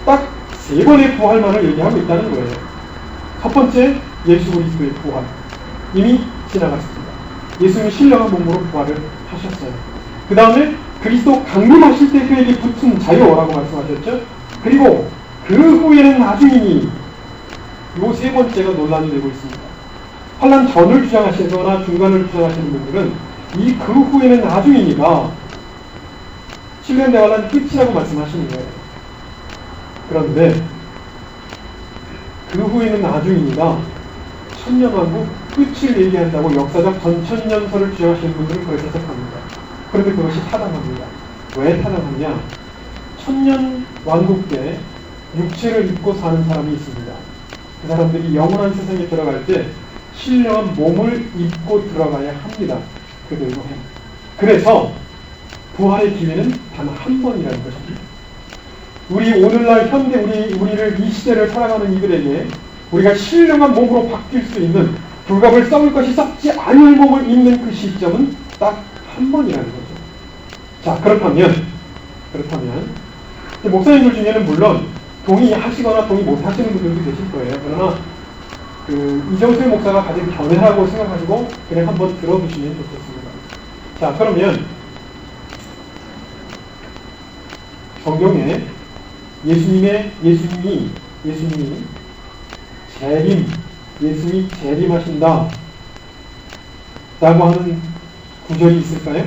딱 3번의 부활만을 얘기하고 있다는 거예요. 첫 번째, 예수 그리스도의 부활. 이미 지나갔습니다. 예수님이 신령한 몸으로 부활을 하셨어요. 그 다음에 그리스도 강림하실 때 그에게 붙은 자요라고 말씀하셨죠. 그리고 그 후에는 나중이니, 요 3번째가 논란이 되고 있습니다. 환란 전을 주장하시거나 중간을 주장하시는 분들은 이 그 후에는 나중이니가 7년 대환란 끝이라고 말씀하시는 거예요. 그런데 그 후에는 나중이니가 천년왕국 끝을 얘기한다고 역사적 전천년설을 주장하시는 분들은 그렇게 해석합니다. 그런데 그것이 타당합니다. 왜 타당하냐? 천년 왕국 때 육체를 입고 사는 사람이 있습니다. 그 사람들이 영원한 세상에 들어갈 때 신령한 몸을 입고 들어가야 합니다. 그들도 해. 그래서 부활의 기회는 단 한 번이라는 것입니다. 우리 오늘날 현대 우리를 이 시대를 살아가는 이들에게 우리가 신령한 몸으로 바뀔 수 있는 불갑을 썩을 것이 썩지 않을 몸을 입는 그 시점은 딱 한 번이라는 거죠. 자, 그렇다면 목사님들 중에는 물론 동의하시거나 동의 못하시는 분들도 계실 거예요. 그러나 이정철 목사가 가장 견해라고 생각하시고 그냥 한번 들어보시면 좋겠습니다. 자, 그러면 성경에 예수님이 예수님이 재림하신다 라고 하는 구절이 있을까요?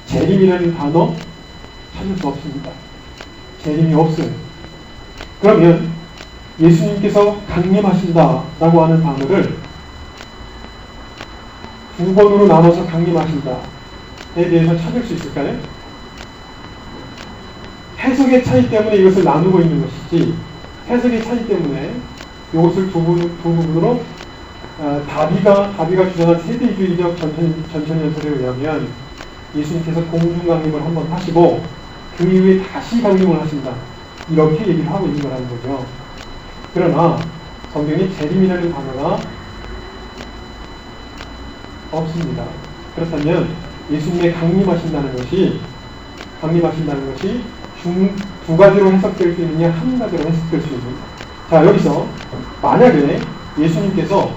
재림이라는 단어 찾을 수 없습니다. 재림이 없어요. 그러면 예수님께서 강림하신다 라고 하는 단어를 두 번으로 나눠서 강림하신다에 대해서 찾을 수 있을까요? 해석의 차이 때문에 이것을 나누고 있는 것이지, 해석의 차이 때문에 이것을 두 부분으로 다비가 주장한 세대주의적 전천연설에 의하면 예수님께서 공중강림을 한번 하시고 그 이후에 다시 강림을 하신다, 이렇게 얘기를 하고 있는 거라는 거죠. 그러나 성경에 재림이라는 단어가 없습니다. 그렇다면 예수님의 강림하신다는 것이 두 가지로 해석될 수 있느냐, 한 가지로 해석될 수 있느냐. 자, 여기서 만약에 예수님께서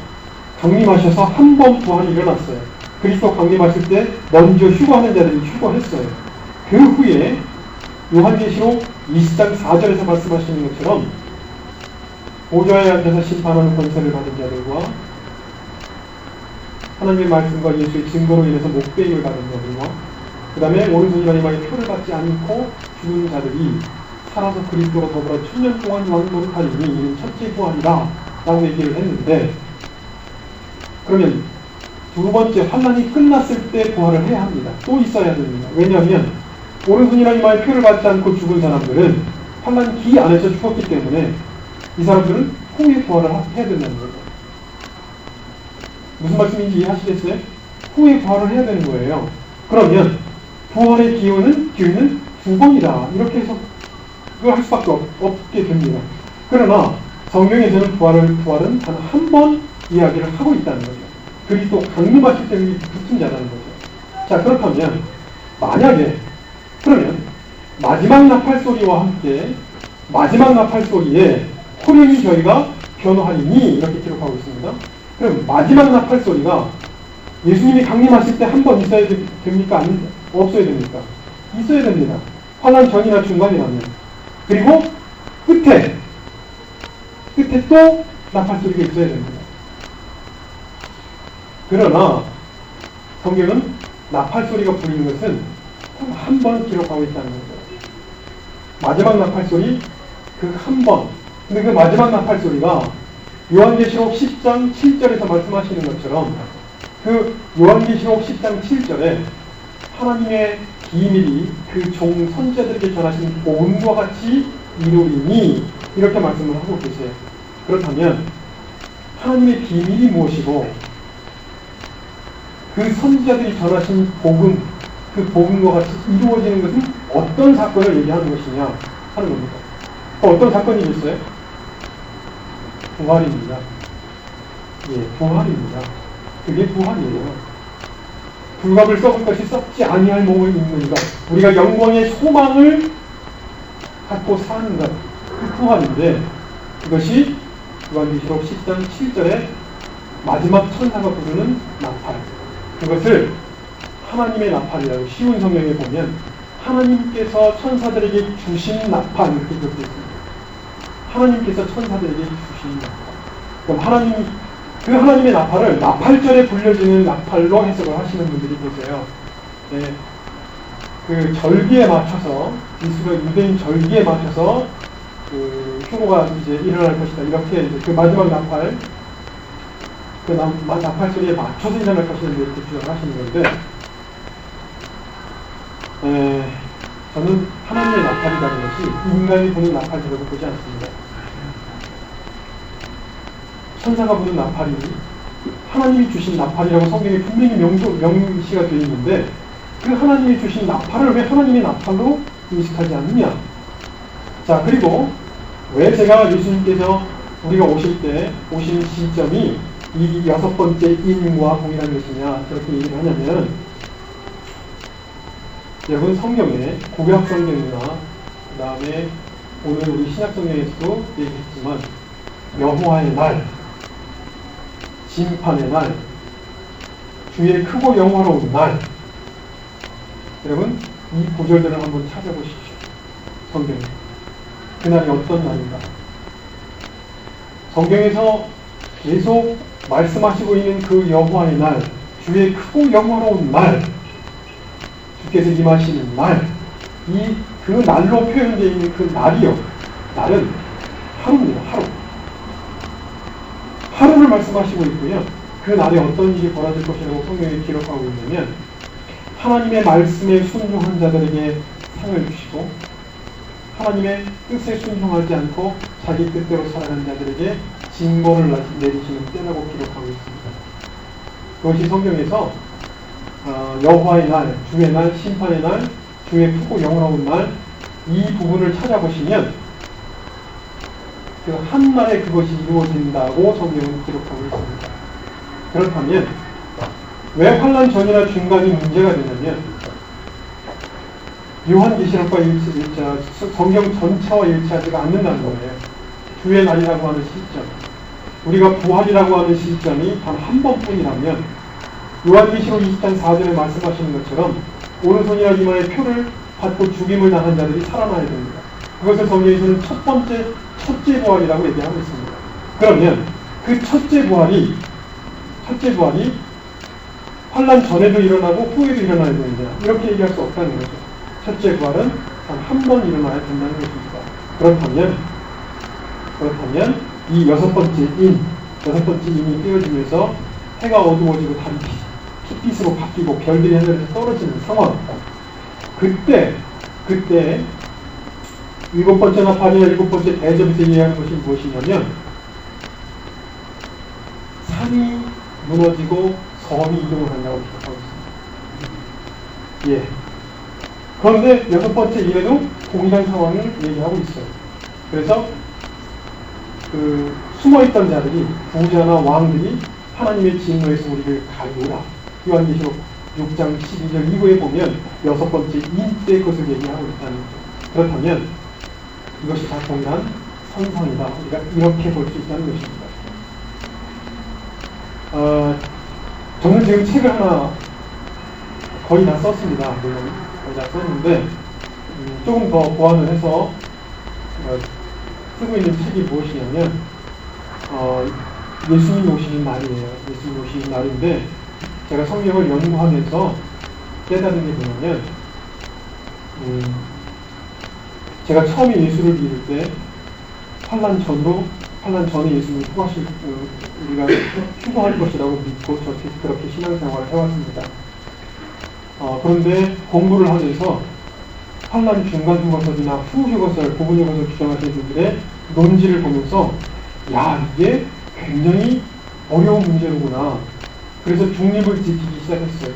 강림하셔서 한 번 부활이 일어났어요. 그리스도 강림하실 때 먼저 휴거하는 자들이 휴거했어요. 그 후에 요한계시록 20장 4절에서 말씀하시는 것처럼 보좌에 앉아서 심판하는 권세를 받은 자들과 하나님의 말씀과 예수의 증거로 인해서 목배임을 받은 자들과 그 다음에 오른손이나 이마에 표를 받지 않고 죽은 자들이 살아서 그리스도와 더불어 천년 동안 왕노릇하리니 이는 첫째 부활이라 라고 얘기를 했는데, 그러면 두 번째 환난이 끝났을 때 부활을 해야 합니다. 또 있어야 됩니다. 왜냐하면 오른손이나 이마에 표를 받지 않고 죽은 사람들은 환난 기 안에서 죽었기 때문에 이 사람들은 후에 부활을 해야 된다는 거죠. 무슨 말씀인지 이해하시겠어요? 후에 부활을 해야 되는 거예요. 그러면 부활의 기회는 두 번이다, 이렇게 해서 그걸 할 수밖에 없게 됩니다. 그러나 성경에서는 부활은 단 한 번 이야기를 하고 있다는 거죠. 그리스도 강림하실 때 붙은 자라는 거죠. 자, 그렇다면 그러면 마지막 나팔 소리와 함께 마지막 나팔 소리에 호련히 저희가 변호하리니 이렇게 기록하고 있습니다. 그럼 마지막 나팔 소리가 예수님이 강림하실 때 한 번 있어야 됩니까? 없어야 됩니까? 있어야 됩니다. 환난 전이나 중간이라면. 그리고 끝에 또 나팔 소리가 있어야 됩니다. 그러나 성경은 나팔 소리가 불리는 것은 한 번 기록하고 있다는 거죠. 마지막 나팔 소리 그 한 번. 근데 그 마지막 나팔 소리가 요한계시록 10장 7절에서 말씀하시는 것처럼 그 요한계시록 10장 7절에 하나님의 비밀이 그 종 선지자들에게 전하신 복음과 같이 이루리니 이렇게 말씀을 하고 계세요. 그렇다면 하나님의 비밀이 무엇이고 그 선지자들이 전하신 복음, 그 복음과 같이 이루어지는 것은 어떤 사건을 얘기하는 것이냐 하는 겁니다. 어떤 사건이겠어요? 부활입니다. 예, 부활입니다. 그게 부활이에요. 불갑을 썩을 것이 썩지 아니할 몸을 입는 것, 우리가 영광의 소망을 갖고 사는 것, 그 부활인데, 그것이 요한계시록 10장 7절에 마지막 천사가 부르는 나팔, 그것을 하나님의 나팔이라고 쉬운 성경에 보면 하나님께서 천사들에게 주신 나팔 이렇게 기록되어 있습니다. 하나님께서 천사들에게 주신 나팔. 그럼 하나님의 나팔을 나팔절에 불려지는 나팔로 해석을 하시는 분들이 계세요. 네. 그 절기에 맞춰서, 유대인 절기에 맞춰서 그 휴거가 이제 일어날 것이다. 이렇게 이제 그 마지막 나팔, 그 나팔 소리에 맞춰서 일어날 것이다. 이렇게 주장을 하시는 건데, 저는 하나님의 나팔이라는 것이 인간이 부는 나팔이라고 보지 않습니다. 천사가 부는 나팔이 하나님이 주신 나팔이라고 성경에 분명히 명시가 되어 있는데, 그 하나님이 주신 나팔을 왜 하나님의 나팔로 인식하지 않느냐? 자, 그리고 왜 제가 예수님께서 우리가 오신 시점이 이 6번째 인과 동일한 것이냐 저렇게 얘기를 하냐면, 여러분 성경에 구약 성경이나 그 다음에 오늘 우리 신약 성경에서도 얘기했지만 여호와의 날, 심판의 날, 주의 크고 영화로운 날, 여러분 이 구절들을 한번 찾아보십시오. 성경에 그날이 어떤 날인가? 성경에서 계속 말씀하시고 있는 그 여호와의 날, 주의 크고 영화로운 날, 주께서 임하시는 날, 그 날로 표현되어 있는 그 날이요, 날은 하루입니다. 하루를 말씀하시고 있고요. 그 날에 어떤 일이 벌어질 것이라고 성경에 기록하고 있냐면, 하나님의 말씀에 순종한 자들에게 상을 주시고, 하나님의 뜻에 순종하지 않고 자기 뜻대로 살아가는 자들에게 징벌을 내리시는 때라고 기록하고 있습니다. 그것이 성경에서 여호와의 날, 주의 날, 심판의 날, 주의 크고 영원한 날, 이 부분을 찾아보시면 그 한 날에 그것이 이루어진다고 성경은 기록하고 있습니다. 그렇다면 왜 환난 전이나 중간이 문제가 되냐면, 요한계시록과 성경 전체와 일치하지가 않는다는 거예요. 주의 날이라고 하는 시점, 우리가 부활이라고 하는 시점이 단 한 번뿐이라면, 요한계시록 20장 4절에 말씀하시는 것처럼 오른손이나 이마에 표를 받고 죽임을 당한 자들이 살아나야 됩니다. 그것을 성경에서는 첫째 부활이라고 얘기하고 있습니다. 그러면 그 첫째 부활이 환난 전에도 일어나고 후에도 일어나야 된다, 이렇게 얘기할 수 없다는 거죠. 첫째 부활은 단 한 번 일어나야 된다는 것입니다. 그렇다면 이 여섯 번째 인이 띄어지면서 해가 어두워지고 달이 핏빛으로 바뀌고 별들이 하늘에서 떨어지는 상황, 그때 일곱 번째 나팔이나 일곱 번째 대접에서 얘기하는 것이 무엇이냐면, 산이 무너지고 섬이 이동을 한다고 기록하고 있습니다. 예. 그런데 여섯 번째 일에도 동일한 상황을 얘기하고 있어요. 그래서 숨어있던 자들이, 부자나 왕들이 하나님의 진노에서 우리를 가리우라, 요한계시록 6장 12절 이후에 보면 여섯 번째 인 때 그것을 얘기하고 있다는 거죠. 그렇다면 이것이 다 동일한 선상이다, 우리가 이렇게 볼 수 있다는 것입니다. 저는 지금 책을 하나 거의 다 썼습니다. 물론 거의 다 썼는데 조금 더 보완을 해서 쓰고 있는 책이 무엇이냐면, 예수님이 오시는 날이에요. 예수님이 오시는 날인데, 제가 성경을 연구하면서 깨달은 게 뭐냐면, 제가 처음에 예수를 믿을 때 환난 전에 예수님을 우리가 휴거할 것이라고 믿고 그렇게 신앙생활을 해왔습니다. 그런데 공부를 하면서 환난 중간 휴거설이나 후 휴거설, 부분 휴거설 주장하시는 분들의 논지를 보면서, 야, 이게 굉장히 어려운 문제로구나. 그래서 중립을 지키기 시작했어요.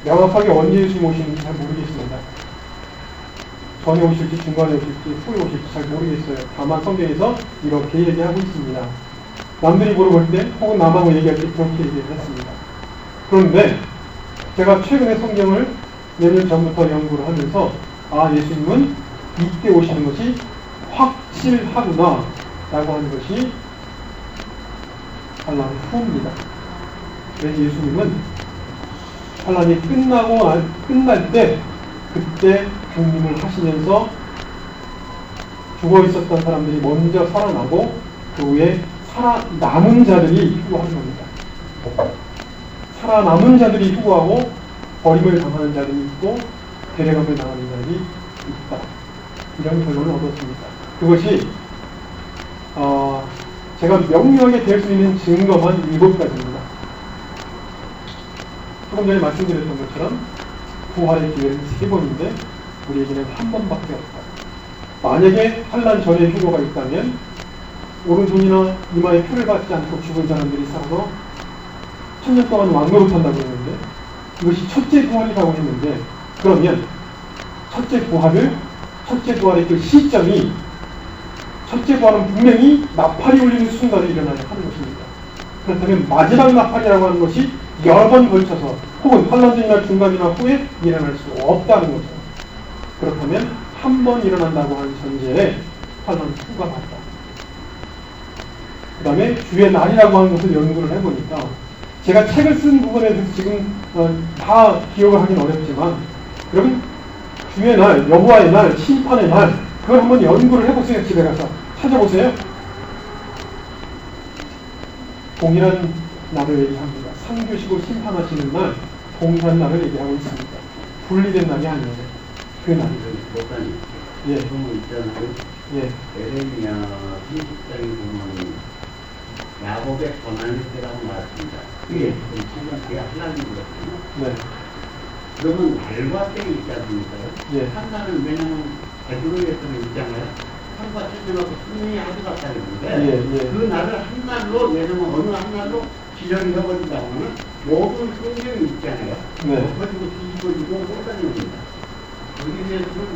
명확하게 언제 예수님 오시는지 잘 모르겠습니다. 전에 오실지 중간에 오실지 후에 오실지 잘 모르겠어요. 다만 성경에서 이렇게 얘기하고 있습니다. 남들이 물어볼 때 혹은 남하고 얘기할 때 그렇게 얘기를 했습니다. 그런데 제가 최근에 성경을 몇 년 전부터 연구를 하면서, 예수님은 이때 오시는 것이 확실하구나 라고 하는 것이 환난 후입니다. 그래서 예수님은 환난이 끝날 때 그때 강림을 하시면서 죽어 있었던 사람들이 먼저 살아나고, 그 후에 살아남은 자들이 휴거하는 겁니다. 살아남은 자들이 휴거하고 버림을 당하는 자들이 있고 데려감을 당하는 자들이 있다, 이런 결론을 얻었습니다. 그것이 제가 명료하게 될 수 있는 증거만 7가지입니다. 조금 전에 말씀드렸던 것처럼 부활의 기회는 3번인데 우리에게는 한 번밖에 없다. 만약에 환난 전에 휴거가 있다면 오른손이나 이마에 표를 받지 않고 죽은 사람들이 살아서 1000년 동안 왕노릇 한다고 했는데, 이것이 첫째 부활이라고 했는데, 그러면 첫째 부활의 그 시점이, 첫째 부활은 분명히 나팔이 울리는 순간에 일어나야 하는 것입니다. 그렇다면 마지막 나팔이라고 하는 것이 여러 번 걸쳐서 혹은 환란 전이나 중간이나 후에 일어날 수 없다는 거죠. 그렇다면 한 번 일어난다고 하는 전제에 환란 후가 맞다. 그 다음에 주의 날이라고 하는 것을 연구를 해보니까, 제가 책을 쓴 부분에 대해서 지금 다 기억을 하긴 어렵지만, 여러분 주의 날, 여호와의 날, 심판의 날, 그걸 한번 연구를 해보세요. 집에 가서 찾아보세요. 동일한 날을 얘기합니다. 상주시고 심판하시는 날, 동일한 날을 얘기하고 있습니다. 분리된 날이 아니에요. 그 날이. 목사님, 예. 그런 있잖아요. 예. 에레미야 30장에 보면 야곱의 권한의 때라고 나왔습니다. 그게 지금 그게 하나님이거든요. 네. 그러면 날과 때 있지 않습니까요? 예. 한 날은 왜냐면 베드로에서는 있잖아요. 한과 천년하고 승리 아주 같다는 건데 예, 예. 그 날을 한 날로, 왜냐면 어느 한 날로 지정이 해버린다고는 모든 성경이 있잖아요. 네. 엎어지고 뒤집어지고 못 여기 대해서는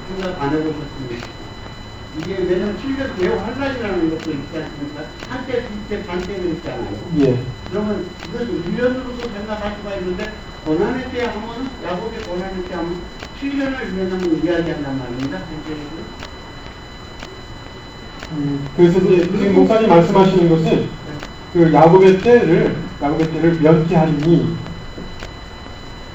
생각 안 해보셨습니까? 이게 왜냐면 7년 대우 환란이라는 것도 있지 않습니까? 한때, 둘때, 반때는 있잖아요. 예. 그러면 이건 1년으로도 생각할 수가 있는데, 고난의 때 하면, 야곱의 고난의 때 하면 7년을 왜냐면 이야기한단 말입니다. 그래서 이제 지금 목사님 말씀하시는 것은 그 야곱의 때를 면케하리니,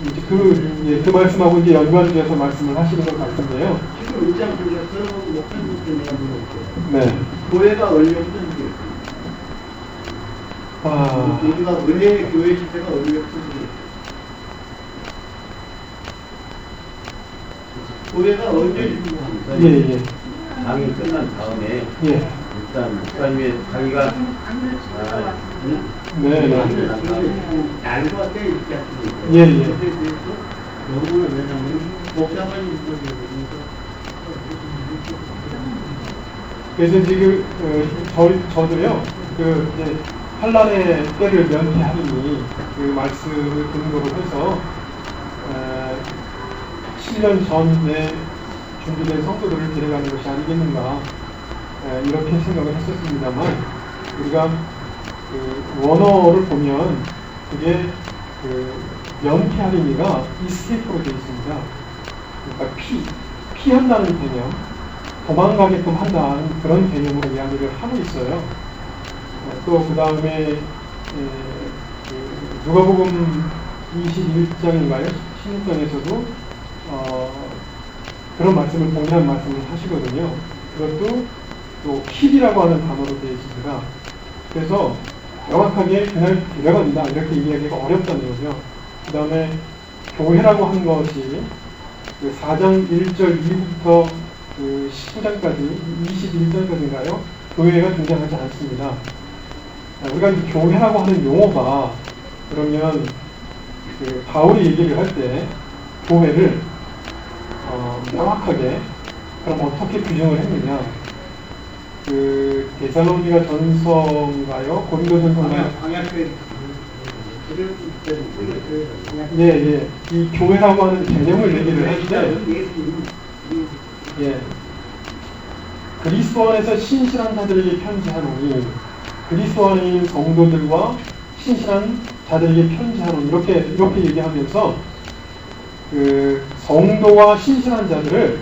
이제 그 말씀하고 이제 연관돼서 말씀을 하시는 것 같은데요. 지금 입장 중에서 목사님께 내가 물어볼게요. 네. 교회가 얼려붙은 게 우리가 원래 교회 시대가 얼려붙은 게 교회가 언제 유구합니까? 예, 예. 강의 끝난 다음에 예. 일단 목사님의 자기가 네, 네. 날과 때 있지 않습니까? 예, 예. 그것에 대해서 너무나 왜냐면 복잡한 일들이 그래서 지금 저도요, 그 이제 환란의 때를 면케하리니 그 말씀을 근거로 해서 7년 전에 준비된 성도들을 데려가는 것이 아니겠는가, 이렇게 생각을 했었습니다만, 우리가 그 원어를 보면 그게 그 면케하리니가 이스케이프로 되어 있습니다. 그러니까 피한다는 개념, 도망가게끔 한다는 그런 개념으로 이야기를 하고 있어요. 또 그 다음에 누가복음 21장인가요? 16장에서도 그런 말씀을, 동일한 말씀을 하시거든요. 그것도 또 킬이라고 하는 단어로 되어 있습니다. 그래서 명확하게 그날 데려간다 이렇게 이야기가 어렵다는 거죠. 그 다음에 교회라고 한 것이 그 4장 1절 이후부터 그 19장까지 21장까지인가요? 교회가 등장하지 않습니다. 우리가 이 교회라고 하는 용어가, 그러면 그 바울이 얘기를 할 때 교회를 명확하게 그럼 어떻게 규정을 했느냐? 그 데살로니가 전서인가요? 고린도전서인가요? 예, 예. 이 교회라고 하는 개념을 얘기를 할 때, 예. 그리스도 안에서 신실한 자들에게 편지하노니, 그리스도 안에 있는 성도들과 신실한 자들에게 편지하노니, 이렇게 얘기하면서 그 성도와 신실한 자들을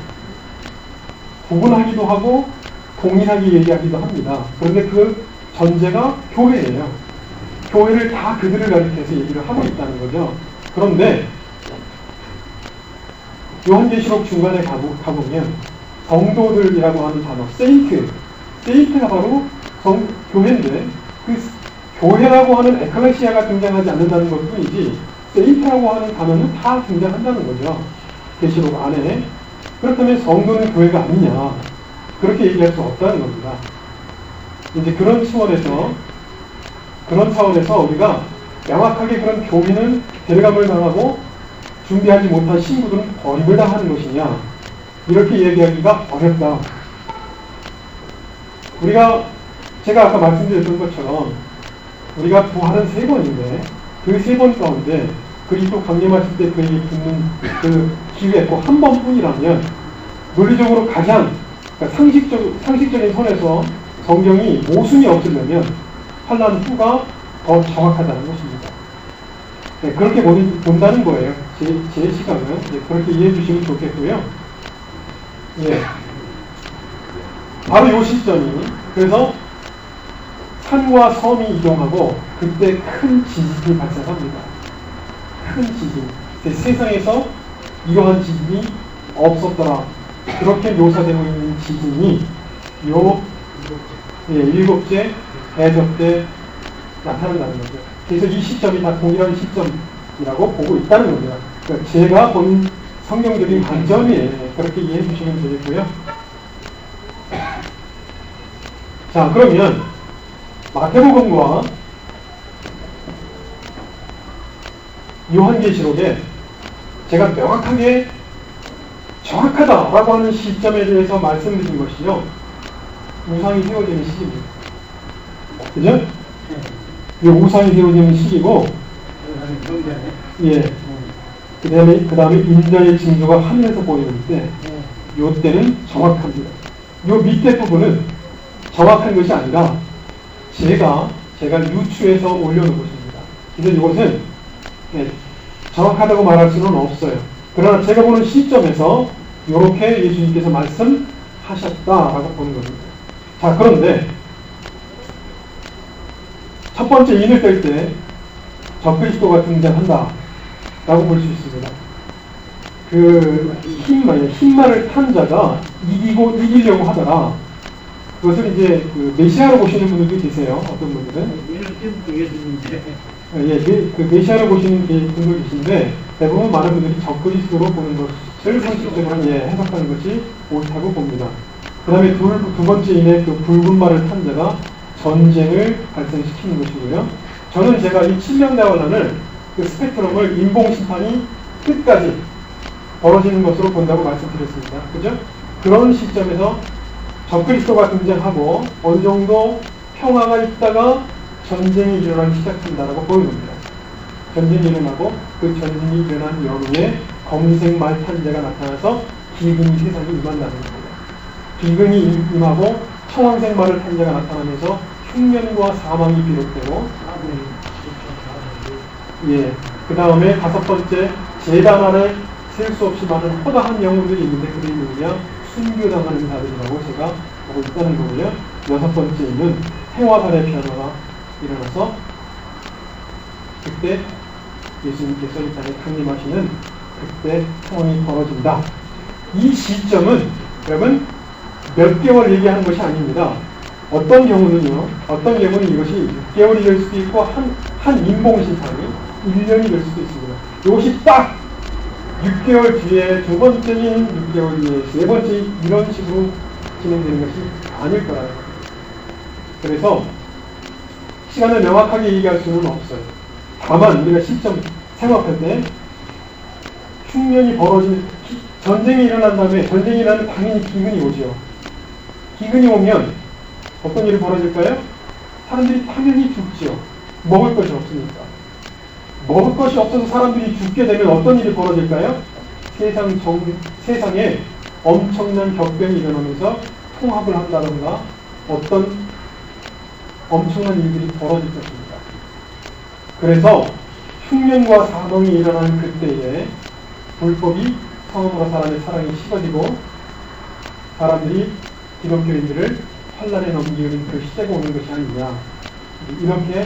구분하기도 하고 동일하게 얘기하기도 합니다. 그런데 그 전제가 교회예요. 교회를 다 그들을 가리켜서 얘기를 하고 있다는 거죠. 그런데 요한계시록 중간에 가보면 성도들이라고 하는 단어, 세인트가 바로 교회인데, 그 교회라고 하는 에클레시아가 등장하지 않는다는 것 뿐이지 세인트라고 하는 단어는 다 등장한다는 거죠. 계시록 안에. 그렇다면 성도는 교회가 아니냐, 그렇게 얘기할 수 없다는 겁니다. 이제 그런 차원에서 우리가 명확하게 그런 교회는 데려감을 당하고 준비하지 못한 신부들은 버림을 당하는 것이냐, 이렇게 얘기하기가 어렵다. 제가 아까 말씀드렸던 것처럼 우리가 부활은 3번인데 그 3번 가운데 그리스도 강림하실 때 그에게 붙는 그 기회 꼭 한 번뿐이라면 논리적으로 가장 그러니까 상식적인 선에서 성경이 모순이 없으려면 환란 후가 더 정확하다는 것입니다. 네, 그렇게 본다는 거예요. 제 시각은 네, 그렇게 이해해 주시면 좋겠고요. 예. 바로 이 시점이 그래서 산과 섬이 이동하고 그때 큰 지진이 발생합니다. 큰 지진. 세상에서 이러한 지진이 없었더라. 그렇게 묘사되고 있는 지진이 요 일곱째 대접 때 나타난다는 거죠. 그래서 이 시점이 다 동일한 시점이라고 보고 있다는 겁니다. 그러니까 제가 본 성경적인 관점이에요. 그렇게 이해해 주시면 되겠고요. 자, 그러면 마태복음과 요한계시록에 제가 명확하게 정확하다라고 하는 시점에 대해서 말씀드린 것이요. 우상이 세워지는 시기입니다. 그죠? 이 우상이 세워지는 시기고, 예. 그 다음에 인자의 징조가 하늘에서 보이는 때, 요 때는 정확합니다. 요 밑에 부분은 정확한 것이 아니라, 제가 유추해서 올려놓은 것입니다. 그래서 이것은, 정확하다고 말할 수는 없어요. 그러나 제가 보는 시점에서, 이렇게 예수님께서 말씀하셨다라고 보는 겁니다. 자, 그런데, 첫 번째 인을 뗄 때 적그리스도가 등장한다 라고 볼 수 있습니다. 그 흰말을 탄 자가 이기려고 하더라. 그것을 이제 그 메시아로 보시는 분들도 계세요. 어떤 분들은 그 메시아로 보시는 분도 계신데 대부분 많은 분들이 적그리스도로 보는 것을 상식적으로 해석하는 것이 옳다고 봅니다. 그 다음에 두 번째 인의 그 붉은 말을 탄 자가 전쟁을 발생시키는 것이고요. 저는 제가 이 칠명대환란을 그 스펙트럼을 인봉심판이 끝까지 벌어지는 것으로 본다고 말씀드렸습니다. 그죠? 그런 시점에서 적그리스도가 등장하고 어느 정도 평화가 있다가 전쟁이 일어나기 시작한다라고 보는 겁니다. 전쟁이 일어나고 그 전쟁이 일어난 연후에 검은색 말 탄 자가 나타나서 기근이 세상에 임한다는 겁니다. 기근이 임하고 청황색 말을 탄 자가 나타나면서 흉년과 사망이 비롯되고, 그 다음에 다섯 번째 제단 안에 셀 수 없이 많은 허다한 영혼들이 있는데 그들이 누구냐? 순교당하는 자들이라고 제가 보고 있다는 거고요. 여섯 번째는 해와살의 변화가 일어나서 그때 예수님께서 이 땅에 강림하시는 그때 상황이 벌어진다. 이 시점은 여러분 몇 개월 얘기하는 것이 아닙니다. 어떤 경우는 이것이 6개월이 될 수도 있고 한 인봉신상이 1년이 될 수도 있습니다. 이것이 딱 6개월 뒤에 두 번째인 6개월 뒤에 세 번째 이런 식으로 진행되는 것이 아닐 거라는 거예요. 그래서 시간을 명확하게 얘기할 수는 없어요. 다만 우리가 시점 생각할 때 흉년이 벌어지는 전쟁이 일어난 다음에 전쟁이 일어나면 당연히 기근이 오죠. 기근이 오면 어떤 일이 벌어질까요? 사람들이 당연히 죽죠. 먹을 것이 없으니까. 먹을 것이 없어서 사람들이 죽게 되면 어떤 일이 벌어질까요? 세상에 엄청난 격변이 일어나면서 통합을 한다던가 어떤 엄청난 일들이 벌어질 것입니다. 그래서 흉년과 사망이 일어나는 그때에 불법이 성함과 사람의 사랑이 식어지고 사람들이 기독교인들을 환란에 넘기는 그 시대가 오는 것이 아니냐, 이렇게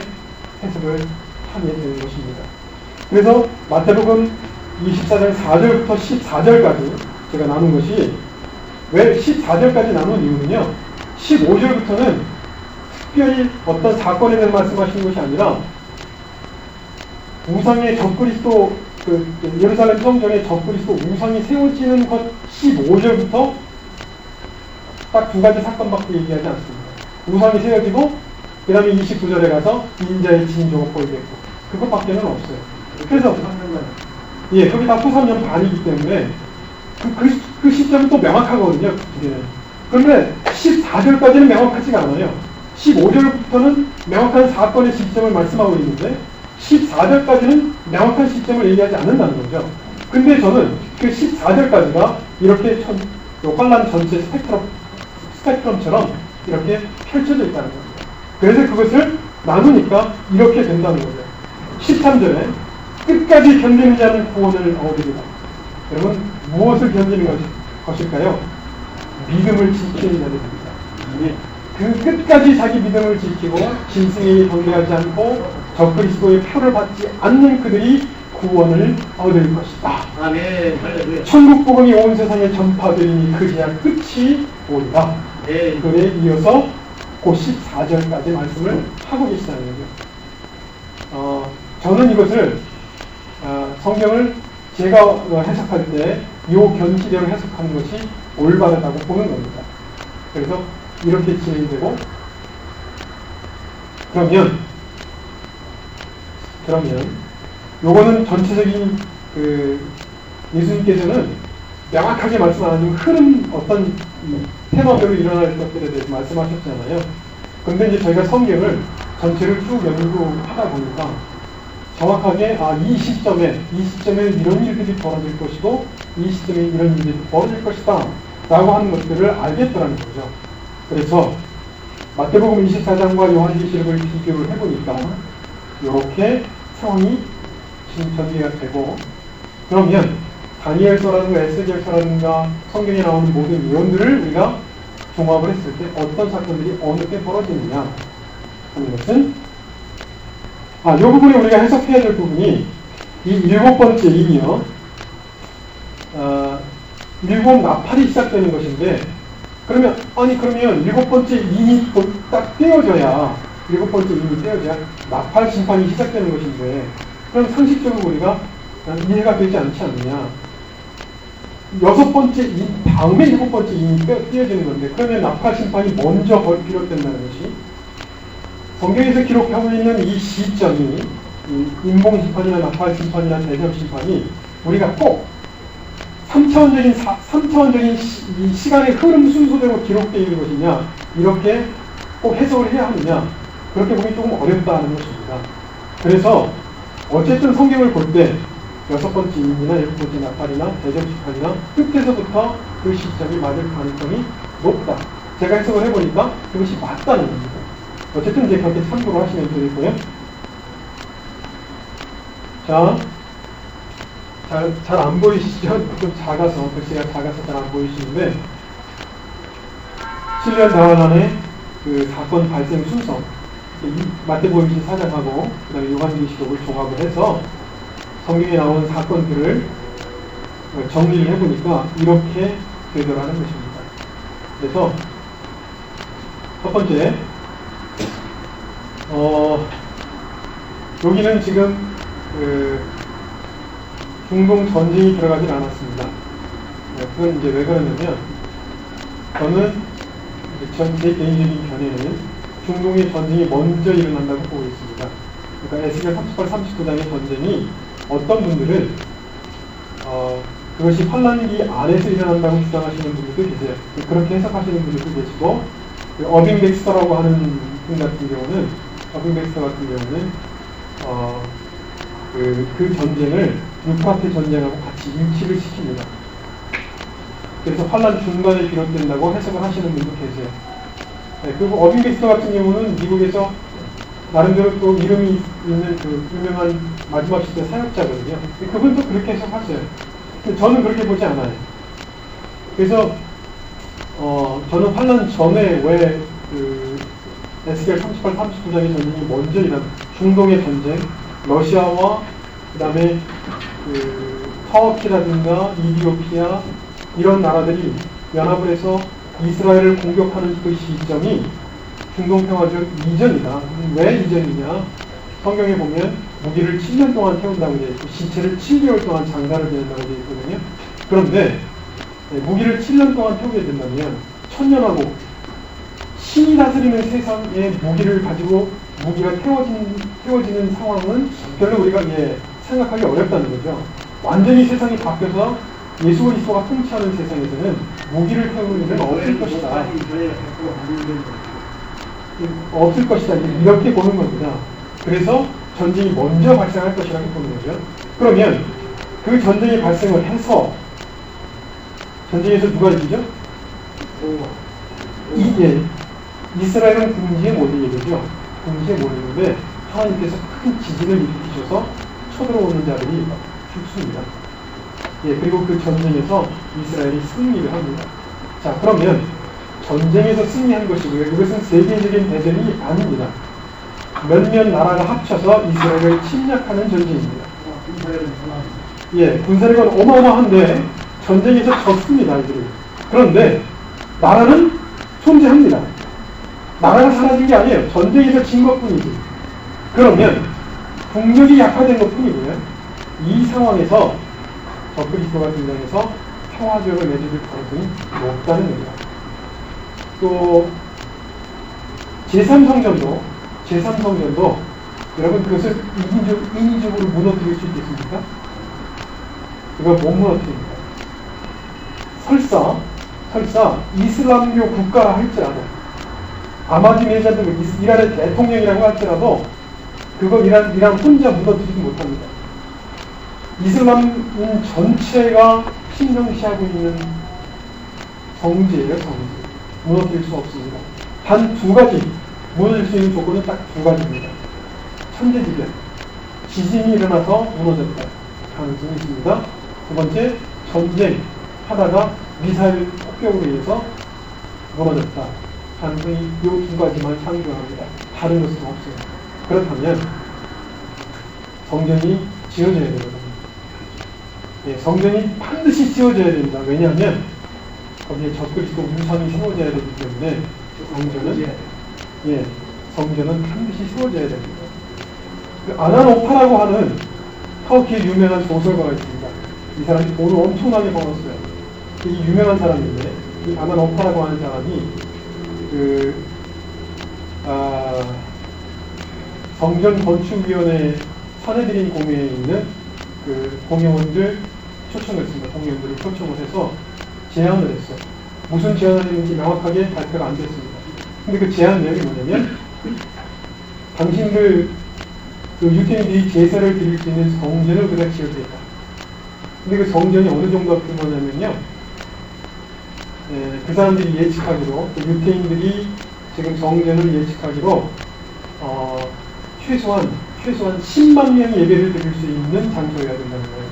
해석을 하게 되는 것입니다. 그래서 마태복음 24장 4절부터 14절까지 제가 나눈 것이, 왜 14절까지 나눈 이유는요, 15절부터는 특별히 어떤 사건에 대해 말씀하시는 것이 아니라 우상의 적그리스도, 예루살렘 성전에 적그리스도 우상이 세워지는 것 15절부터 딱 두 가지 사건밖에 얘기하지 않습니다. 우상이 세워지고 그 다음에 29절에 가서 인자의 징조가 보이겠고 그것밖에는 없어요. 그래서 거기 다 후 3년 반이기 때문에 그 시점은 또 명확하거든요. 그런데 14절까지는 명확하지가 않아요. 15절부터는 명확한 사건의 시점을 말씀하고 있는데 14절까지는 명확한 시점을 얘기하지 않는다는 거죠. 근데 저는 그 14절까지가 이렇게 환란 전체 스펙트럼처럼 이렇게 펼쳐져 있다는 거죠. 그래서 그것을 나누니까 이렇게 된다는 거죠. 13절에 끝까지 견디는 자는 구원을 얻으리라. 여러분, 무엇을 견디는 것일까요? 믿음을 지키는 자들입니다. 그 끝까지 자기 믿음을 지키고 짐승에게 경배하지 않고 적그리스도의 표를 받지 않는 그들이 구원을 얻을 것이다. 아멘. 할렐루야. 천국 복음이 온 세상에 전파되리니 그제야 끝이 오리라. 네. 그에 이어서 그 14절까지 말씀을 하고 계시다는 거죠. 저는 이것을 성경을 제가 해석할 때 이 견지대로 해석하는 것이 올바르다고 보는 겁니다. 그래서 이렇게 진행되고, 그러면 요거는 전체적인 예수님께서는 명확하게 말씀 안 하지만 흐름, 어떤 테마별로 일어날 것들에 대해서 말씀하셨잖아요. 근데 이제 저희가 성경을 전체를 쭉 연구하다 보니까 정확하게 이 시점에 이런 일들이 벌어질 것이고 이 시점에 이런 일들이 벌어질 것이다 라고 하는 것들을 알겠더라는 거죠. 그래서 마태복음 24장과 요한계시록을 비교를 해보니까 이렇게 상황이 지금 전개가 되고, 그러면 다니엘서라든가 에스겔서라든가 성경에 나오는 모든 예언들을 우리가 종합을 했을 때 어떤 사건들이 어느 때 벌어지느냐 하는 것은, 이 부분에 우리가 해석해야 될 부분이 이 일곱 번째 인이요, 일곱 나팔이 시작되는 것인데, 그러면 일곱 번째 인이 딱 떼어져야, 일곱 번째 인이 떼어져야 나팔 심판이 시작되는 것인데, 그럼 상식적으로 우리가 이해가 되지 않지 않느냐. 여섯 번째 인 다음에 일곱 번째 인이 떼어지는 건데, 그러면 나팔 심판이 먼저 비롯된다는 것이, 성경에서 기록하고 있는 이 시점이, 인봉 심판이나 나팔 심판이나 대접 심판이 우리가 꼭 3차원적인 이 시간의 흐름 순서대로 기록되어 있는 것이냐, 이렇게 꼭 해석을 해야 하느냐, 그렇게 보기 조금 어렵다는 것입니다. 그래서 어쨌든 성경을 볼 때 여섯 번째 인이나 일곱 번째 나팔이나 대접 심판이나 끝에서부터 그 시점이 맞을 가능성이 높다. 제가 해석을 해보니까 그것이 맞다는 겁니다. 어쨌든 이제 그렇게 참고로 하시면 되겠고요. 자, 잘 안 보이시죠? 좀 작아서, 글씨가 작아서 잘 안 보이시는데, 7년 대환란의 그 사건 발생 순서, 마태복음 24장하고 그 다음에 요한계시록을 종합을 해서 성경에 나오는 사건들을 정리를 해보니까 이렇게 되더라는 것입니다. 그래서 첫 번째, 여기는 지금 중동 전쟁이 들어가진 않았습니다. 그건 이제 왜 그러냐면, 저는 제 개인적인 견해는 중동의 전쟁이 먼저 일어난다고 보고 있습니다. 그러니까 에스겔 38, 39장의 전쟁이 어떤 분들은 그것이 환란기 안에서 일어난다고 주장하시는 분들도 계세요. 그렇게 해석하시는 분들도 계시고, 어빙 덱스터라고 하는 분 같은 경우는, 그 전쟁을 유프라테 전쟁하고 같이 일치를 시킵니다. 그래서 환란 중간에 비롯된다고 해석을 하시는 분도 계세요. 그리고 어빙 덱스터 같은 경우는 미국에서 나름대로 또 이름이 있는 그 유명한 마지막 시대 사역자거든요. 그분도 그렇게 해석하세요. 근데 저는 그렇게 보지 않아요. 그래서 저는 환란 전에 왜 에스겔 38, 39장의 전쟁이 먼저 일어난 중동의 전쟁, 러시아와 그 다음에 터키라든가 이디오피아 이런 나라들이 연합을 해서 이스라엘을 공격하는 그 시점이 중동평화적 이전이다. 왜 이전이냐? 성경에 보면 무기를 7년 동안 태운다고 되어 있고 시체를 7개월 동안 장사를 지낸다고 되어 있거든요. 그런데 무기를 7년 동안 태우게 된다면 천년하고 신이 다스리는 세상에 무기를 가지고 무기가 태워지는 상황은 별로 우리가 생각하기 어렵다는 거죠. 완전히 세상이 바뀌어서 예수 그리스도가 통치하는 세상에서는 무기를 태우는 일은 없을 것이다. 없을 것이다. 이렇게 보는 겁니다. 그래서 전쟁이 먼저 발생할 것이라고 보는 거죠. 그러면 그 전쟁이 발생을 해서 전쟁에서 누가 이기죠? 이스라엘은 궁지에 못 이기죠. 궁지에 못 이기는데 하나님께서 큰 지진을 일으키셔서 쳐들어오는 자들이 죽습니다. 그리고 그 전쟁에서 이스라엘이 승리를 합니다. 자, 그러면 전쟁에서 승리한 것이고요. 이것은 세계적인 대전이 아닙니다. 몇몇 나라가 합쳐서 이스라엘을 침략하는 전쟁입니다. 군사력은 어마어마한데 전쟁에서 졌습니다. 이들이. 그런데 나라는 존재합니다. 나라가 사라진 게 아니에요. 전쟁에서 진 것뿐이지. 그러면 국력이 약화된 것뿐이고요. 이 상황에서 적그리스도가 등장해서 평화적을 맺어줄 가능성이 높다는 겁니다. 또 제3성전도 여러분 그것을 인위적으로 무너뜨릴 수 있겠습니까? 그걸 못 무너뜨립니다. 설사 이슬람교 국가라 할지라도 아마디네자드 이란의 대통령이라고 할지라도 그거 이란 혼자 무너뜨리지 못합니다. 이슬람인 전체가 신성시하고 있는 성지예요, 성지. 무너뜨릴 수 없습니다. 단 두 가지, 무너질 수 있는 조건은 딱 두 가지입니다. 천재지변, 지진이 일어나서 무너졌다. 가능성이 있습니다. 두 번째, 전쟁 하다가 미사일 폭격으로 인해서 무너졌다. 가능성이 이 두 가지만 상존합니다. 다른 것은 없어요. 그렇다면 성전이 지어져야 되거든요. 성전이 반드시 지어져야 됩니다. 왜냐하면 거기에 적그리스도 우상이 세워져야 되기 때문에 성전은 반드시 세워져야 됩니다. 그 아나노파라고 하는 터키의 유명한 소설가가 있습니다. 이 사람이 돈을 엄청나게 벌었어요. 이 유명한 사람인데 이 아나노파라고 하는 사람이 성전 건축위원회 사내드린 공회에 있는 그 공회원들 초청을 했습니다. 공회원들을 초청을 해서 제안을 했어요. 무슨 제안을 했는지 명확하게 발표가 안 됐습니다. 근데 그 제안 내용이 뭐냐면 당신들 그 유태인들이 제사를 드릴 수 있는 성전을 우리가 지어드렸다. 근데 그 성전이 어느 정도 규모냐면요. 그 사람들이 예측하기로 그 유태인들이 지금 성전을 예측하기로 최소한 10만 명이 예배를 드릴 수 있는 장소여야 된다는 거예요.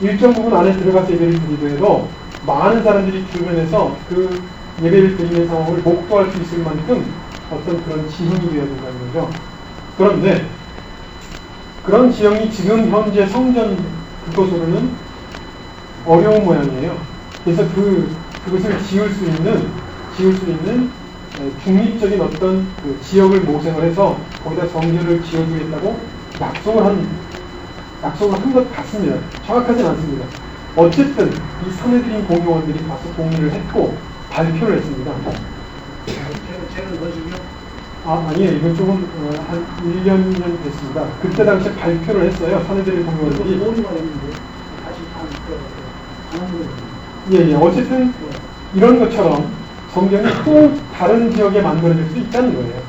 일정 부분 안에 들어가서 예배를 드리더라도 많은 사람들이 주변에서 그 예배를 드리는 상황을 목도할 수 있을 만큼 어떤 그런 지형이 되어야 된다는 거죠. 그런데 그런 지형이 지금 현재 성전 그것으로는 어려운 모양이에요. 그래서 그것을 지을 수 있는 중립적인 어떤 그 지역을 모색을 해서 거기다 성전을 지어주겠다고 약속을 한 것 같습니다. 정확하진 않습니다. 어쨌든 이 사내들인 공무원들이 가서 동의를 했고 발표를 했습니다. 쟤는 거시기요? 아니에요. 이건 조금 한 1년, 2년 됐습니다. 그때 당시에 발표를 했어요. 사내들인 공무원들이. 머리가 있는데 다시 안 하는 거예요. 어쨌든 이런 것처럼 성전이 또 다른 지역에 만들어질 수 있다는 거예요.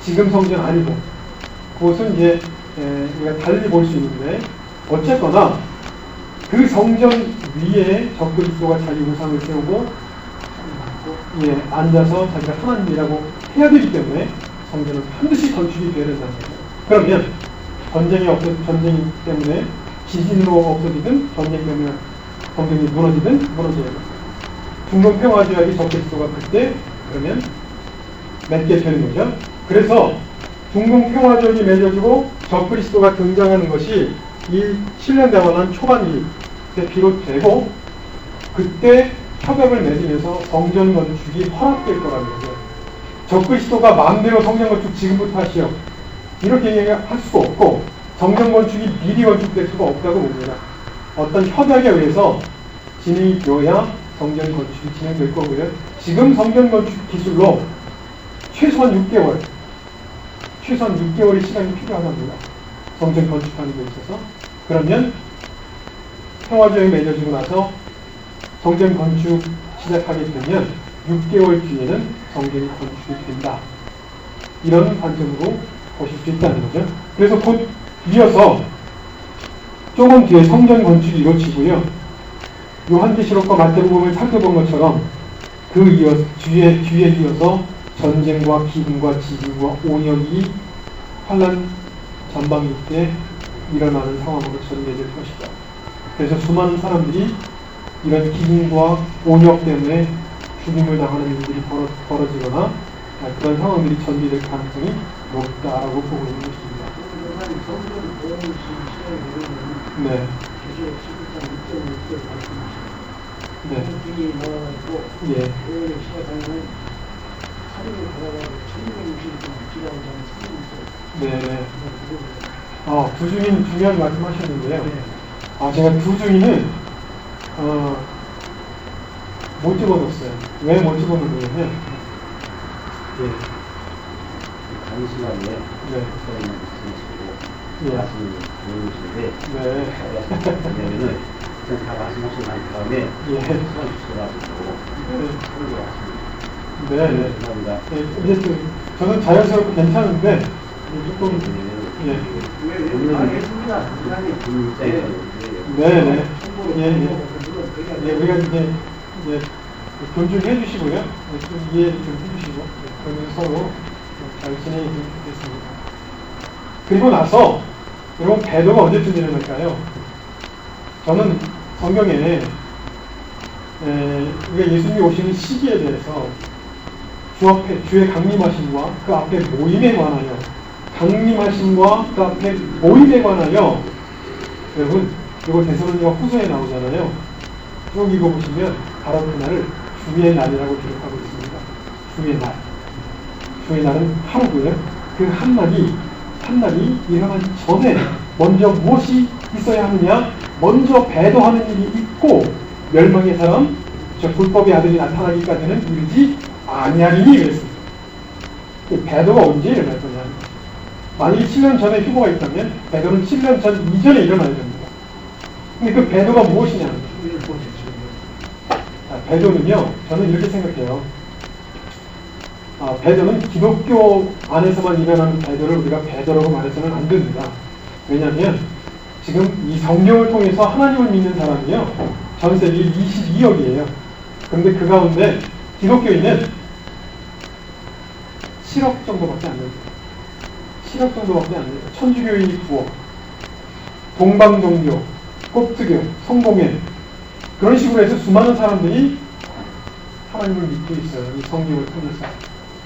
지금 성전 아니고. 그것은 이제 우리가 달리 볼 수 있는데 어쨌거나 그 성전 위에 적그리스도가 자기 우상을 세우고 앉아서 자기가 하나님이라고 해야 되기 때문에 성전은 반드시 건축이 되어야 된다는 거예요. 그러면 전쟁 때문에 지진으로 없어지든 전쟁 때문에 성전이 무너지든 무너져야 돼요. 중동 평화조약이 적그리스도가 그때 그러면 맺게 되는 거죠. 그래서 중동 평화조약이 맺어지고 적그리스도가 등장하는 것이 이 7년 대환란 초반기 때 비롯되고 그때 협약을 맺으면서 성전 건축이 허락될 거라는 거죠. 적그리스도가 마음대로 성전 건축 지금부터 하시오 이렇게 얘기할 수가 없고 성전 건축이 미리 건축될 수가 없다고 봅니다. 어떤 협약에 의해서 진행이 되어야 성전 건축이 진행될 거고요. 지금 성전 건축 기술로 최소한 6개월의 시간이 필요하답니다. 성전 건축하는 데 있어서. 그러면 평화조약이 맺어지고 나서 성전 건축 시작하게 되면 6개월 뒤에는 성전이 건축이 된다. 이런 관점으로 보실 수 있다는 거죠. 그래서 곧 이어서 조금 뒤에 성전 건축이 이루어지고요. 요한계시록과 마태복음을 살펴본 것처럼 뒤에 이어서 전쟁과 기근과 지진과 온역이 환란 전방위 때 일어나는 상황으로 전개될 것이다. 그래서 수많은 사람들이 이런 기근과 온역 때문에 죽임을 당하는 일들이 벌어지거나 그런 상황들이 전개될 가능성이 높다라고 보고 있는 것입니다. 네. 네. 예. 네. 두 증인 중요한 말씀하셨는데요. 제가 두 증인은 못 집어넣었어요. 왜 못 집어넣냐면, 단순하게 네. 예. 말씀을 드리는데 네. 왜냐면은 일단 다 말씀하시고 난 다음에 예. 시간 주셔가지고 그런 것 같습니다. 네. 감사합니다. 이제 저는 자연스럽고 괜찮은데 조금 왜 말했습니다. 군 입장에서 네네 우리가 이제 존중해 주시고요, 좀 이해 좀 해주시고 그러면 서로 잘 진행이 되면 좋겠습니다. 그리고 나서 여러분 배도가 언제쯤 일어날까요? 저는 성경에 우리가 예수님이 오시는 시기에 대해서 주 앞에 주의 강림하심과 그 앞에 모임에 관하여 강림하심과 그 앞에 모임에 관하여 여러분 이거 데살로니가 후서에 나오잖아요. 쭉 읽어보시면 바로 그날을 주의 날이라고 기록하고 있습니다. 주의 날. 주의 날은 하루고요. 그 한날이 일어나기 전에 먼저 무엇이 있어야 하느냐? 먼저 배도하는 일이 있고 멸망의 사람, 저 불법의 아들이 나타나기까지는 이르지 아니하리니 그랬습니다. 배도가 언제 일어날 거냐? 만약에 7년 전에 휴거가 있다면 배도는 7년 전 이전에 일어나야 됩니다. 근데 그 배도가 무엇이냐? 배도는요, 저는 이렇게 생각해요. 배도는 기독교 안에서만 일어나는 배도를 우리가 배도라고 말해서는 안 됩니다. 왜냐하면 지금 이 성경을 통해서 하나님을 믿는 사람이요, 전 세계 22억이에요. 그런데 그 가운데 기독교인은 7억 정도밖에 안 됩니다. 7억 정도밖에 안 돼요. 천주교인이 9억, 동방종교, kop트교, 성공회, 그런 식으로 해서 수많은 사람들이 하나님을 믿고 있어요. 이 성경을 통해서.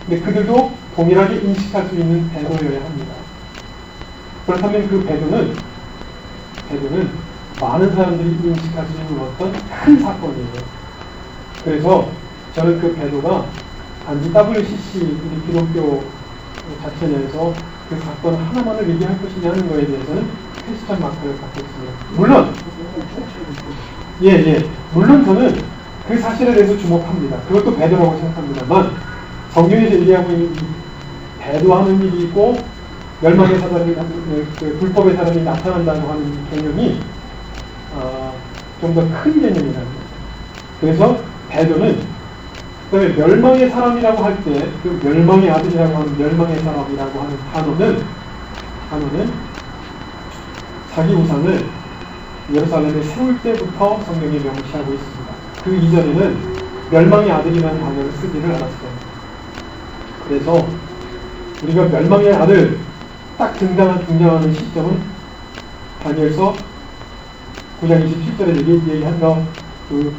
근데 그들도 동일하게 인식할 수 있는 배도여야 합니다. 그렇다면 그 배도는 많은 사람들이 인식할 수 있는 어떤 큰 사건이에요. 그래서 저는 그 배도가 단지 WCC 우리 기독교 자체 내에서 그 사건 하나만을 얘기할 것이냐 하는 거에 대해서는 퀘스천 마크를 갖고 있습니다. 물론 저는 그 사실에 대해서 주목합니다. 그것도 배도라고 생각합니다만 성경에서 얘기하고 있는 이 배도하는 일이 있고 멸망의 사람이 불법의 사람이 나타난다고 하는 개념이 좀 더 큰 개념이라는 거예요. 그래서 배도는 그다음에 멸망의 사람이라고 할 때 그 멸망의 아들이라고 하는 멸망의 사람이라고 하는 단어는 자기 우상을 예루살렘에 세울 때부터 성경에 명시하고 있습니다. 그 이전에는 멸망의 아들이라는 단어를 쓰지를 않았어요. 그래서 우리가 멸망의 아들 딱 등장하는 시점은 다니엘서 9장 27절에 얘기한 그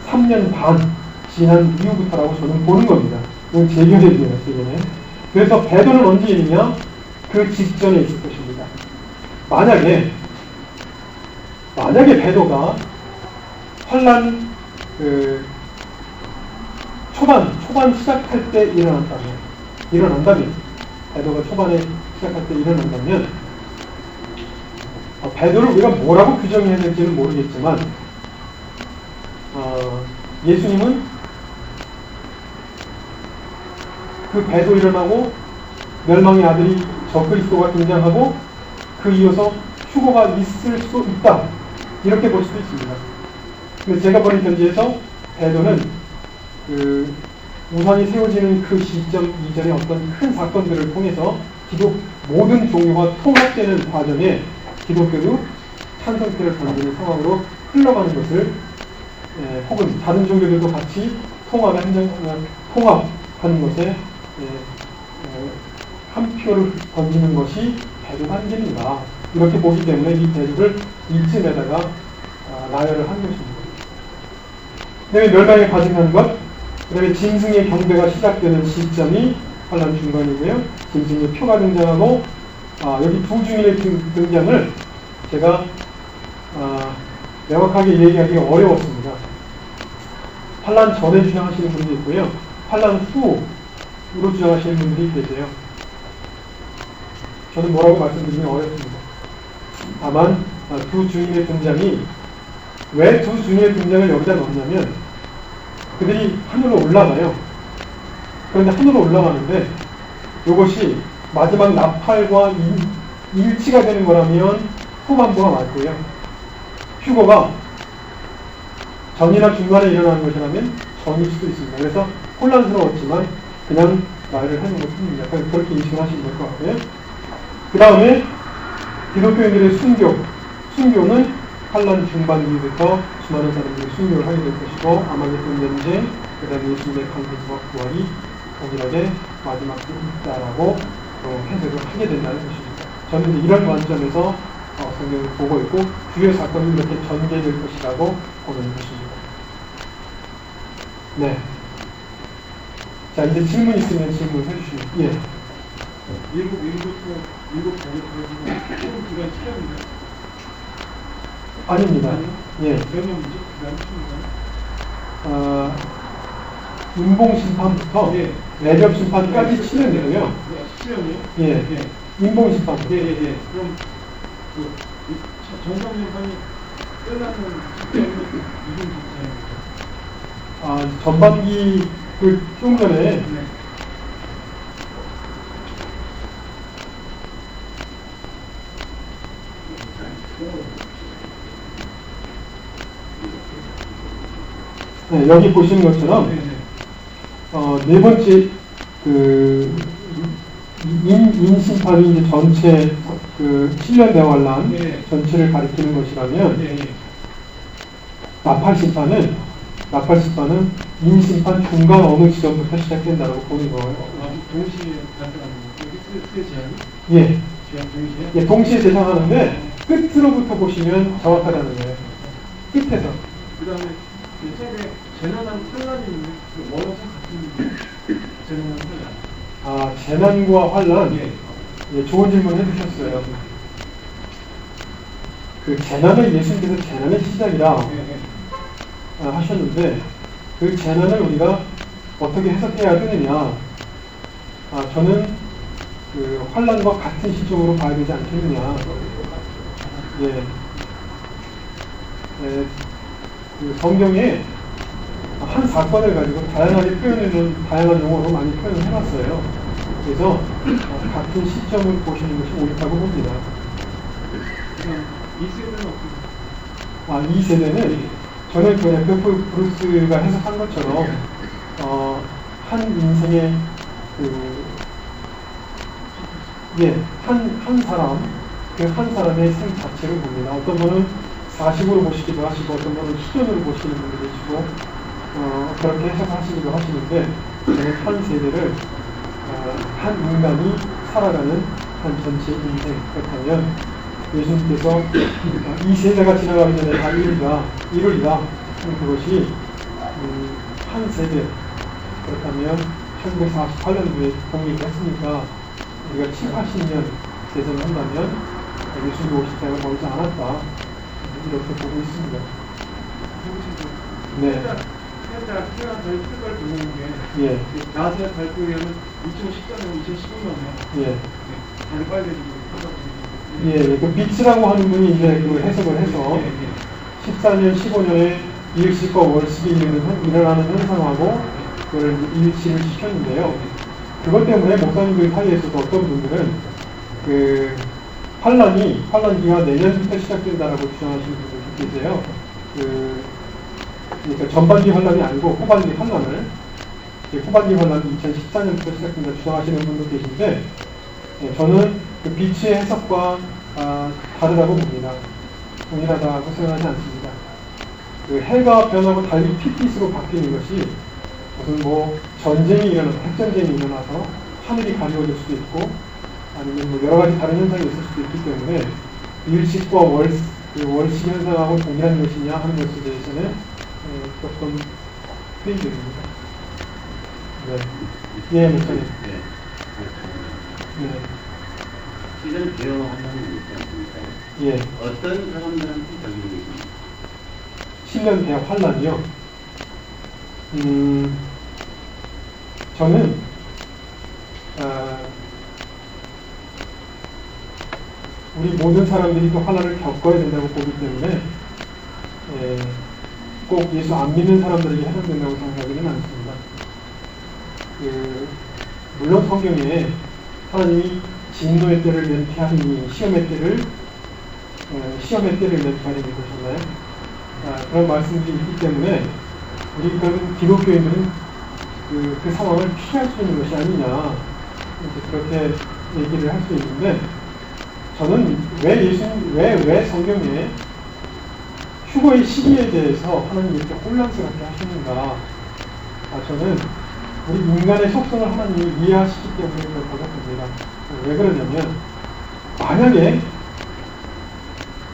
3년 반 지난 이후부터라고 저는 보는 겁니다. 이건 제견이에요, 제견에. 그래서 배도는 언제 있느냐? 그 직전에 있을 것입니다. 만약에 배도가 환란 초반 시작할 때 일어난다면 배도가 초반에 시작할 때 일어난다면 배도를 우리가 뭐라고 규정해야 될지는 모르겠지만 예수님은 그 배도 일어나고 멸망의 아들이 적그리스도가 등장하고 그 이어서 휴거가 있을 수 있다, 이렇게 볼 수도 있습니다. 근데 제가 보는 견지에서 배도는 그 우상이 세워지는 그 시점 이전에 어떤 큰 사건들을 통해서 모든 종교가 통합되는 과정에 기독교도 찬성태를 던지는 상황으로 흘러가는 것을 혹은 다른 종교들도 같이 통합하는 것에 한 표를 던지는 것이 대조 단계인가 이렇게 보기 때문에 이 대조를 이쯤에다가 나열을 한 것입니다. 그 다음에 멸망에 가증한 것, 그 다음에 짐승의 경배가 시작되는 시점이 환란 중간이고요. 짐승의 표가 등장하고 여기 두 증인의 등장을 제가 명확하게 얘기하기가 어려웠습니다. 환란 전에 주장하시는 분도 있고요. 환란 후로 주장하시는 분들이 계세요. 저는 뭐라고 말씀드리긴 어렵습니다. 다만 두 주인의 등장이 왜 두 주인의 등장을 여기다 넣냐면 그들이 하늘로 올라가요. 그런데 하늘로 올라가는데 이것이 마지막 나팔과 일치가 되는 거라면 후반부가 맞고요. 휴거가 전이나 중간에 일어나는 것이라면 전일 수도 있습니다. 그래서 혼란스러웠지만 그냥 말을 하는 것 뿐입니다. 그렇게 인식을 하시면 될 것 같고요. 그 다음에 기독교인들의 순교는 환란 중반기부터 수많은 사람들이 순교를 하게 될 것이고 아마겟돈 전쟁, 그 다음에 예수님의 강림과 부활이 동일하게 마지막에 있다라고 해석을 하게 된다는 것입니다. 저는 이제 이런 관점에서 성경을 보고 있고 주요 사건이 이렇게 전개될 것이라고 보는 것입니다. 네. 자, 이제 질문 있으면 질문 해주시면. 예. 일곱 자녀들은 처음 기간 치료입니다. 아닙니다. 예. 몇 년이죠? 기간 치료입니다. 인봉심판부터 예. 내접심판까지 7년이고요. 7년이요? 예. 예. 인봉심판. 예. 그럼 정상심판이 끝나는 시점이 무슨 시점입니까? 전반기 좀 전에 네. 네, 여기 보시는 것처럼 네 번째 인심판이 이제 전체 7년 대환란 네. 전체를 가리키는 것이라면 예. 나팔심판은 인심판 중간 어느 지점부터 시작된다고 보는 거예요. 동시에 발생하는 거. 그 제한이? 예. 제한 동시에? 예, 동시에 제작하는데 끝으로부터 보시면 정확하다는 거예요. 끝에서. 그 다음에 책에 재난한 환란이 있는데 그 원어서 같은 재난한 환란. 재난과 환란. 예. 예, 좋은 질문 해주셨어요. 그 재난을 예수님께서 재난의 시작이라 하셨는데 그 재난을 우리가 어떻게 해석해야 되느냐? 저는 그 환란과 같은 시점으로 봐야 되지 않겠느냐? 예. 그 성경에 한 사건을 가지고 다양하게 표현하는 다양한 용어로 많이 표현을 해놨어요. 그래서 같은 시점을 보시는 것이 옳다고 봅니다. 이 세대는 어떻게? 이 세대는 저는 그 F. 브루스가 해석한 것처럼 한 인생의 한 사람의 생 자체를 봅니다. 어떤 분은 40으로 보시기도 하시고 어떤 분은 시전으로 보시는 분도 계시고 그렇게 해석하시기도 하시는데 저는 한 세대를 한 인간이 살아가는 한 전체 인생 그렇다면 예수님께서 이 세대가 지나가기 전에 다 이루리라 그것이 한 세대 그렇다면 1948년도에 독립을 했으니까 우리가 7, 80년 재선을 한다면 예수님 오실 때가 멀지 않았다 이렇게 보고 있습니다. 네. 해자 저희 특별 보는 게 예. 나세 발표에는 2014년, 2015년에 예. 다리 빨개지고 예, 그 빛이라고 하는 분이 이제 그 해석을 해서 14년, 15년에 일시과 월식이 일어나는 현상하고 그걸 일치를 시켰는데요. 그것 때문에 목사님들 사이에서도 어떤 분들은 그 환란기가 내년부터 시작된다라고 주장하시는 분들도 계세요. 그러니까 전반기 환란이 아니고 후반기 환란이 2014년부터 시작된다 주장하시는 분도 계신데 저는 그 빛의 해석과 다르다고 봅니다. 동일하다고 생각하지 않습니다. 그 해가 변하고 달리 핏빛으로 바뀌는 것이 무슨 뭐 전쟁이 일어나서 핵전쟁이 일어나서 하늘이 가려워질 수도 있고 아니면 뭐 여러 가지 다른 현상이 있을 수도 있기 때문에 일식과 월식 현상하고 동일한 것이냐 하는 것에 대해서는 조금 회의됩니다. 네. 예, 목사님. 네. 실은 대화한다는 있지 않습니까? 예. 어떤 사람들한테 적용이 됩니까? 7년 대학 환란이요. 저는 우리 모든 사람들이 또 환란을 겪어야 된다고 보기 때문에 꼭 예수 안 믿는 사람들에게 해당된다고 생각하지는 않습니다. 물론 성경에 하나님이 진노의 때를 면피하니 시험의 때를 면피하니 보셨나요? 그런 말씀들이 있기 때문에 우리 기독교인들은 그 상황을 피할 수 있는 것이 아니냐 그렇게 얘기를 할 수 있는데 저는 왜 성경에 휴거의 시기에 대해서 하나님이 이렇게 혼란스럽게 하시는가 저는 우리 인간의 속성을 하나님이 이해하시기 때문에 그렇다고 봅니다. 왜 그러냐면 만약에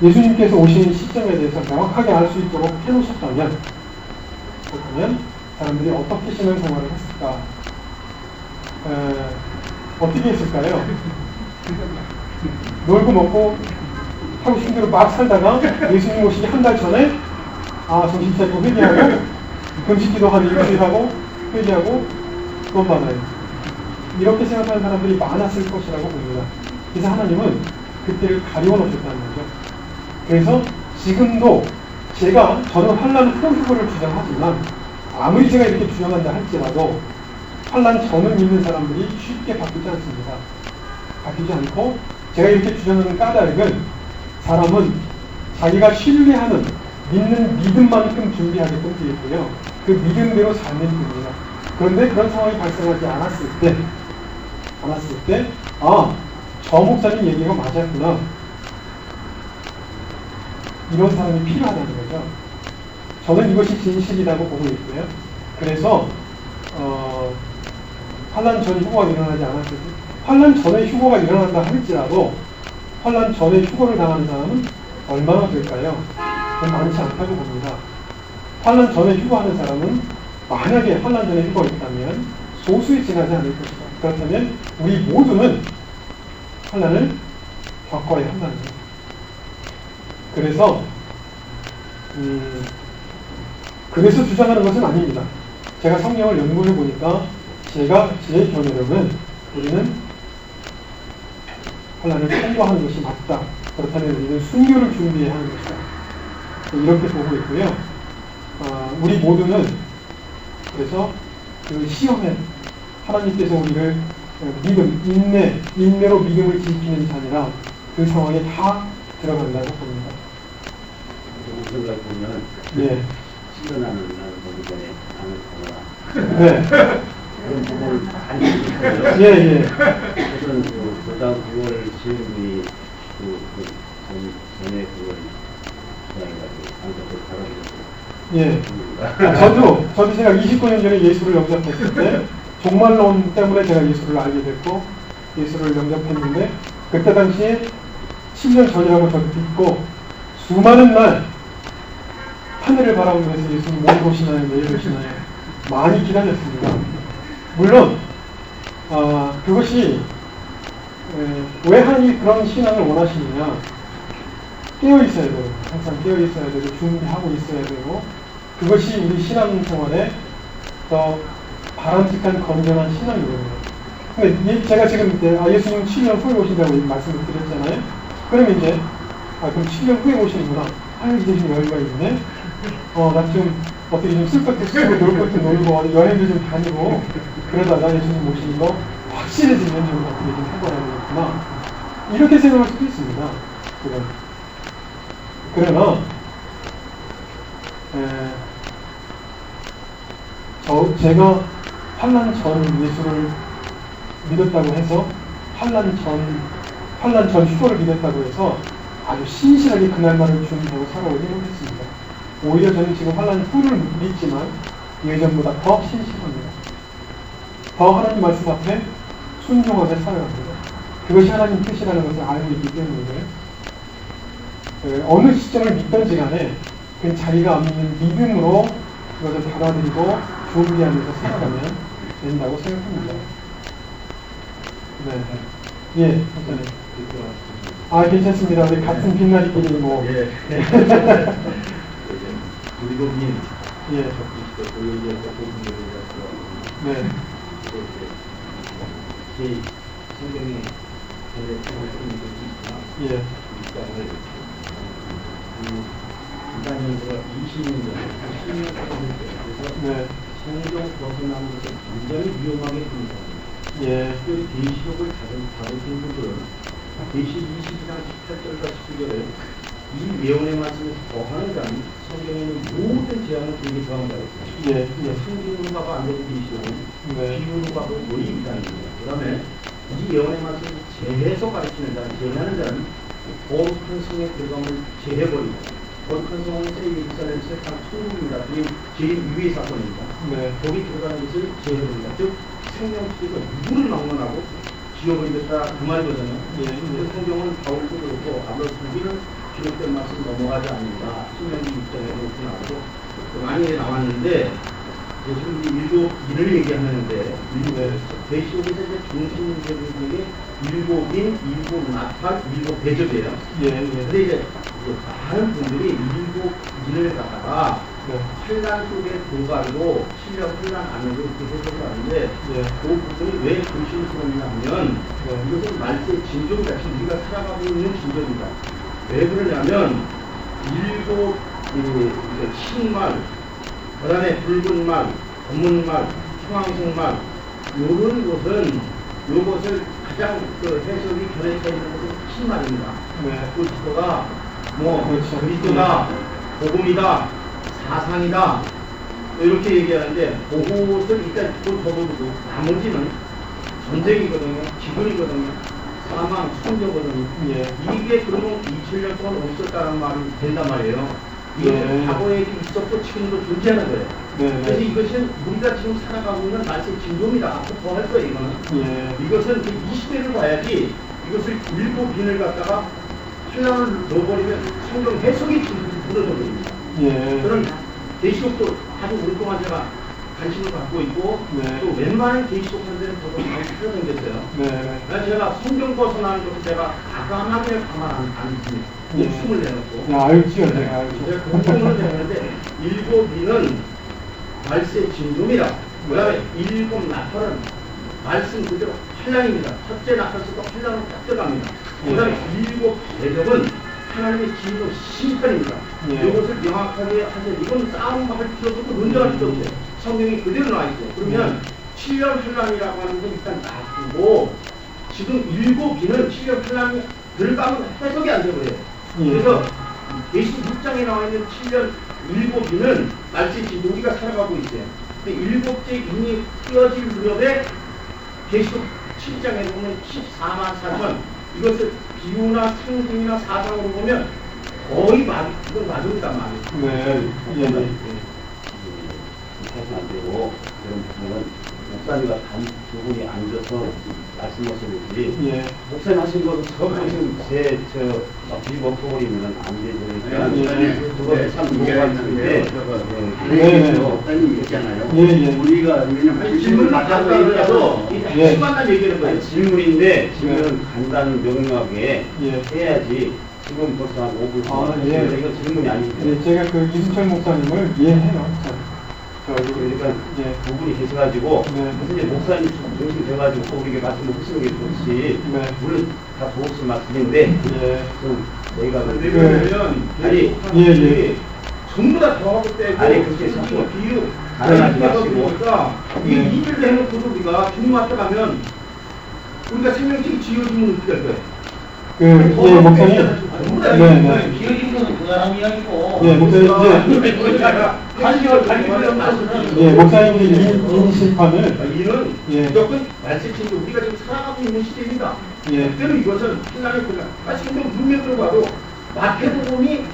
예수님께서 오시는 시점에 대해서 명확하게 알 수 있도록 해놓으셨다면 그렇다면 사람들이 어떻게 신앙생활을 했을까? 어떻게 했을까요? 놀고 먹고 하고 싶은 대로 막 살다가 예수님 오시기 한 달 전에 정신 차리고 회개하고 금식기도 한 일주일하고 회개하고 돈 받아요. 이렇게 생각하는 사람들이 많았을 것이라고 봅니다. 그래서 하나님은 그때를 가리워 놓으셨다는 거죠. 그래서 지금도 저는 환란 후를 주장하지만 아무리 제가 이렇게 주장한다 할지라도 환란 전을 믿는 사람들이 쉽게 바뀌지 않습니다. 바뀌지 않고 제가 이렇게 주장하는 까닭은 사람은 자기가 신뢰하는 믿는 믿음만큼 준비하게끔 되어 있고요. 그 믿음대로 살면 됩니다. 그런데 그런 상황이 발생하지 않았을 때 저 목사님 얘기가 맞았구나. 이런 사람이 필요하다는 거죠. 저는 이것이 진실이라고 보고 있고요. 그래서 환란 전에 휴거가 일어나지 않았을 때 환란 전에 휴거가 일어난다 할지라도 환란 전에 휴거를 당하는 사람은 얼마나 될까요? 많지 않다고 봅니다. 환란 전에 휴거하는 사람은 만약에 환란 전에 휴거가 있다면 소수에 지나지 않을 것이다. 그렇다면 우리 모두는 환란을 겪어야 한다는 거죠. 그래서 주장하는 것은 아닙니다. 제가 성경을 연구해 보니까 제 견해로는 우리는 환란을 통과하는 것이 맞다. 그렇다면 우리는 순교를 준비해야 하는 것이다. 이렇게 보고 있고요. 우리 모두는 그래서 그 시험에 하나님께서 우리를 인내로 믿음을 지키는 자니라 그 상황에 다 들어간다고 봅니다. 생각 보면 예. 신선하는 날 보기 전에 안을 가거라. 네. 그런 부분을 많이 느껴요. 예. 우선 고당 9월 시험이 전에 그걸 예. 저도 제가 29년 전에 예수를 영접했을 때 종말론 때문에 제가 예수를 알게 됐고 예수를 영접했는데 그때 당시에 7년 전이라고 저도 믿고 수많은 날 하늘을 바라보면서 예수님 뭘 보시나요? 내일 보시나요? 많이 기다렸습니다. 물론 그것이 왜 하나님이 그런 신앙을 원하시느냐 깨어 있어야 돼요. 항상 깨어 있어야 되고 준비하고 있어야 되고 그것이 우리 신앙생활에 더 바람직한 건전한 신앙이거든요. 근데 제가 지금 예수님 7년 후에 오신다고 말씀을 드렸잖아요. 그럼 이제 그럼 7년 후에 오시는구나. 이제 좀 여유가 있네. 나 좀 어떻게 좀 쓸 것도 쓰고 놀 것도 놀고 여행도 좀 다니고 그러다가 예수님 오시는 거 확실해지면 좀 어떻게 좀 해봐야 되겠구나. 이렇게 생각할 수도 있습니다. 그러나 제가 환난 전 예수를 믿었다고 해서 환란 전 휴거를 기대했다고 해서 아주 신실하게 그날만을 준비하고 살아오지 못했습니다. 오히려 저는 지금 환란 후를 믿지만 예전보다 더 신실합니다. 더 하나님 말씀 앞에 순종하며 살아갑니다. 그것이 하나님 뜻이라는 것을 알고 있기 때문에 어느 시점을 믿던지 간에 그 자기가 믿는 믿음으로 그것을 받아들이고 준비하면서 살아가면 된다고 생각합니다. 네. 예, 선생님. 아, 괜찮습니다. 우리 같은 빛나리끼리 뭐. 예. 네. 그리고 민. 예. 네. 제 성경에 전에 예. 기간연도가 20년 전에 10년 그래서 네. 성경 벗어나는 것을 굉장히 위험하게 봅니다. 예. 특별히 계시록을 다루신 분들은 계시 20장 18절과 19절에 이 예언의 말씀을 거하는 자는 성경에는 모든 재앙을 되게 저항다 했습니다. 예. 예. 성경으로가 안 되고 계시록은 네. 비유로가 거의 이상입니다. 그 다음에 이 예언의 말씀을 재해서 가르치는 자, 재해하는 자는 거룩한 성에 들어감을 재해버립니다. 거룩한 성은 새 예루살렘 새 천국입니다. 제일 위의 사건입니다. 네. 거기 들어가는 것을 재해버립니다. 즉 생명체가 누구를 막론하고 지어버리겠다 그 말이거든요. 예. 그 성경은 바울도 그렇고 아무래도 거기는 기록된 말씀 넘어가지 않는다. 신명기 6장에 그렇게 나오고 많이 나왔는데 지금 일곱 일을 얘기하는데 대시록에서 이제 중심적인 게 일곱인, 일곱 나팔, 일곱 대접이에요. 예. 근데 이제 많은 분들이 일곱 일을 갖다가 네. 환란 속에 들어가고 실력 환란 안으로 이렇게 해석을 하는데 예. 그 부분이 왜 조심스러우냐면 이것은 말세의 진정이다. 지금 우리가 살아가고 있는 진정이다. 왜 그러냐면 일곱 흰말, 그 다음에 붉은 말, 검은 말, 청황색 말 요런 것은 요것을 가장 해석이 변해져 있는 것은 흰말입니다. 네. 그리스도가 뭐 그렇죠. 그리스도다, 복음이다, 사상이다 이렇게 얘기하는데 그것을 일단 또 적어두고 나머지는 전쟁이거든요, 기근이거든요, 사망, 순교거든요. 예. 이게 그러면 2000년 동안 없었다는 말이 된단 말이에요. 이것은 예. 과거에 있었고 지금도 존재하는 거예요. 네. 그래서 이것은 우리가 지금 살아가고 있는 말세 진동이다. 앞으로 더 할 거예요, 이거는. 예. 이것은 이 시대를 봐야지 이것을 일곱 빈을 갖다가 신랑을 넣어버리면 성경 해석이 무너져 버립니다. 예. 저는 계시록도 아주 오랫동안 제가 관심을 갖고 있고 네. 또 웬만한 계시록 하는 데는 저도 많이 찾아다녔어요. 네. 그래서 제가 성경 벗어나는 것을 제가 가만하게 가만 안 있습니다. 예. 목숨을 내놓고 야, 알지요, 내가 알죠. 제가 공통으로 되는데 일곱 비는 말세 진동이라 그 다음에 일곱 나팔은 말씀 그대로 환란입니다. 첫째 나팔 쓰고 환란으로 딱 들어갑니다. 그 다음에 일곱 대접은 하나님의 진동 심판입니다. 예. 이것을 명확하게 하세요. 이건 싸움할 필요도 없고 논쟁할 필요 없어요. 성경이 그대로 나와 있어요. 그러면 7년 환란이라고 하는 건 일단 놔두고 지금 일곱 비는 7년 환란이 들어가면 해석이 안 되고요. 예. 그래서 계시 6장에 나와 있는 7년 일곱 비는 말세 지금 우리가 살아가고 있어요. 근데 일곱째 인이 띄어질 무렵에 계시록 7장에 보면 14만 4천 이것을 비유나 상징이나 사상으로 보면 거의 이건 맞습니다. 네. 예. 예. 하시면 안 되고 그런 부분은 목사님과 두 분이 앉아서 말씀하시는지 예. 목사님 하신 것은 전부 지금 비먹어버리면 안 되니까 예. 그거 참 무거운 말인데 네. 목사님 얘기잖아요. 예. 예. 우리가 왜냐면 질문을 받아서 해서 예. 시간만 얘기하는 거예요. 질문인데 지금 간단 명료하게 예. 해야지 지금 벌써 한 5분 아, 예. 이거 질문이 아닙니다. 예, 제가 그 이순철 목사님을 이해해요. 그러니까 예. 두 분이 계셔가지고 네. 이제 목사님 중심 돼가지고 또 우리에게 말씀을 하시는 게 좋지. 네. 물론 다 좋으신 말씀인데 예. 좀 내가 왜 그러냐면 아니, 예. 전부 다 더하고 빼고 아니, 그렇게 자꾸 비유 가능하지 마시고. 그러니까 이 예. 일을 내놓고도 우리가 주님 앞에 가면 우리가 생명책이 지어지면 어떻게 할 거예요? 예, 목사님. 네. 지어진 것은 그 사람 이야기고 예, 목사님 이제 갈등을 없는 예, 목사님이 인 심판을 이는 예. 무조건 말씀인 게 우리가 지금 살아가고 있는 시대입니다. 예. 특별히 이것은 신앙의 고장. 지금 문맥으로 봐도 마태복음의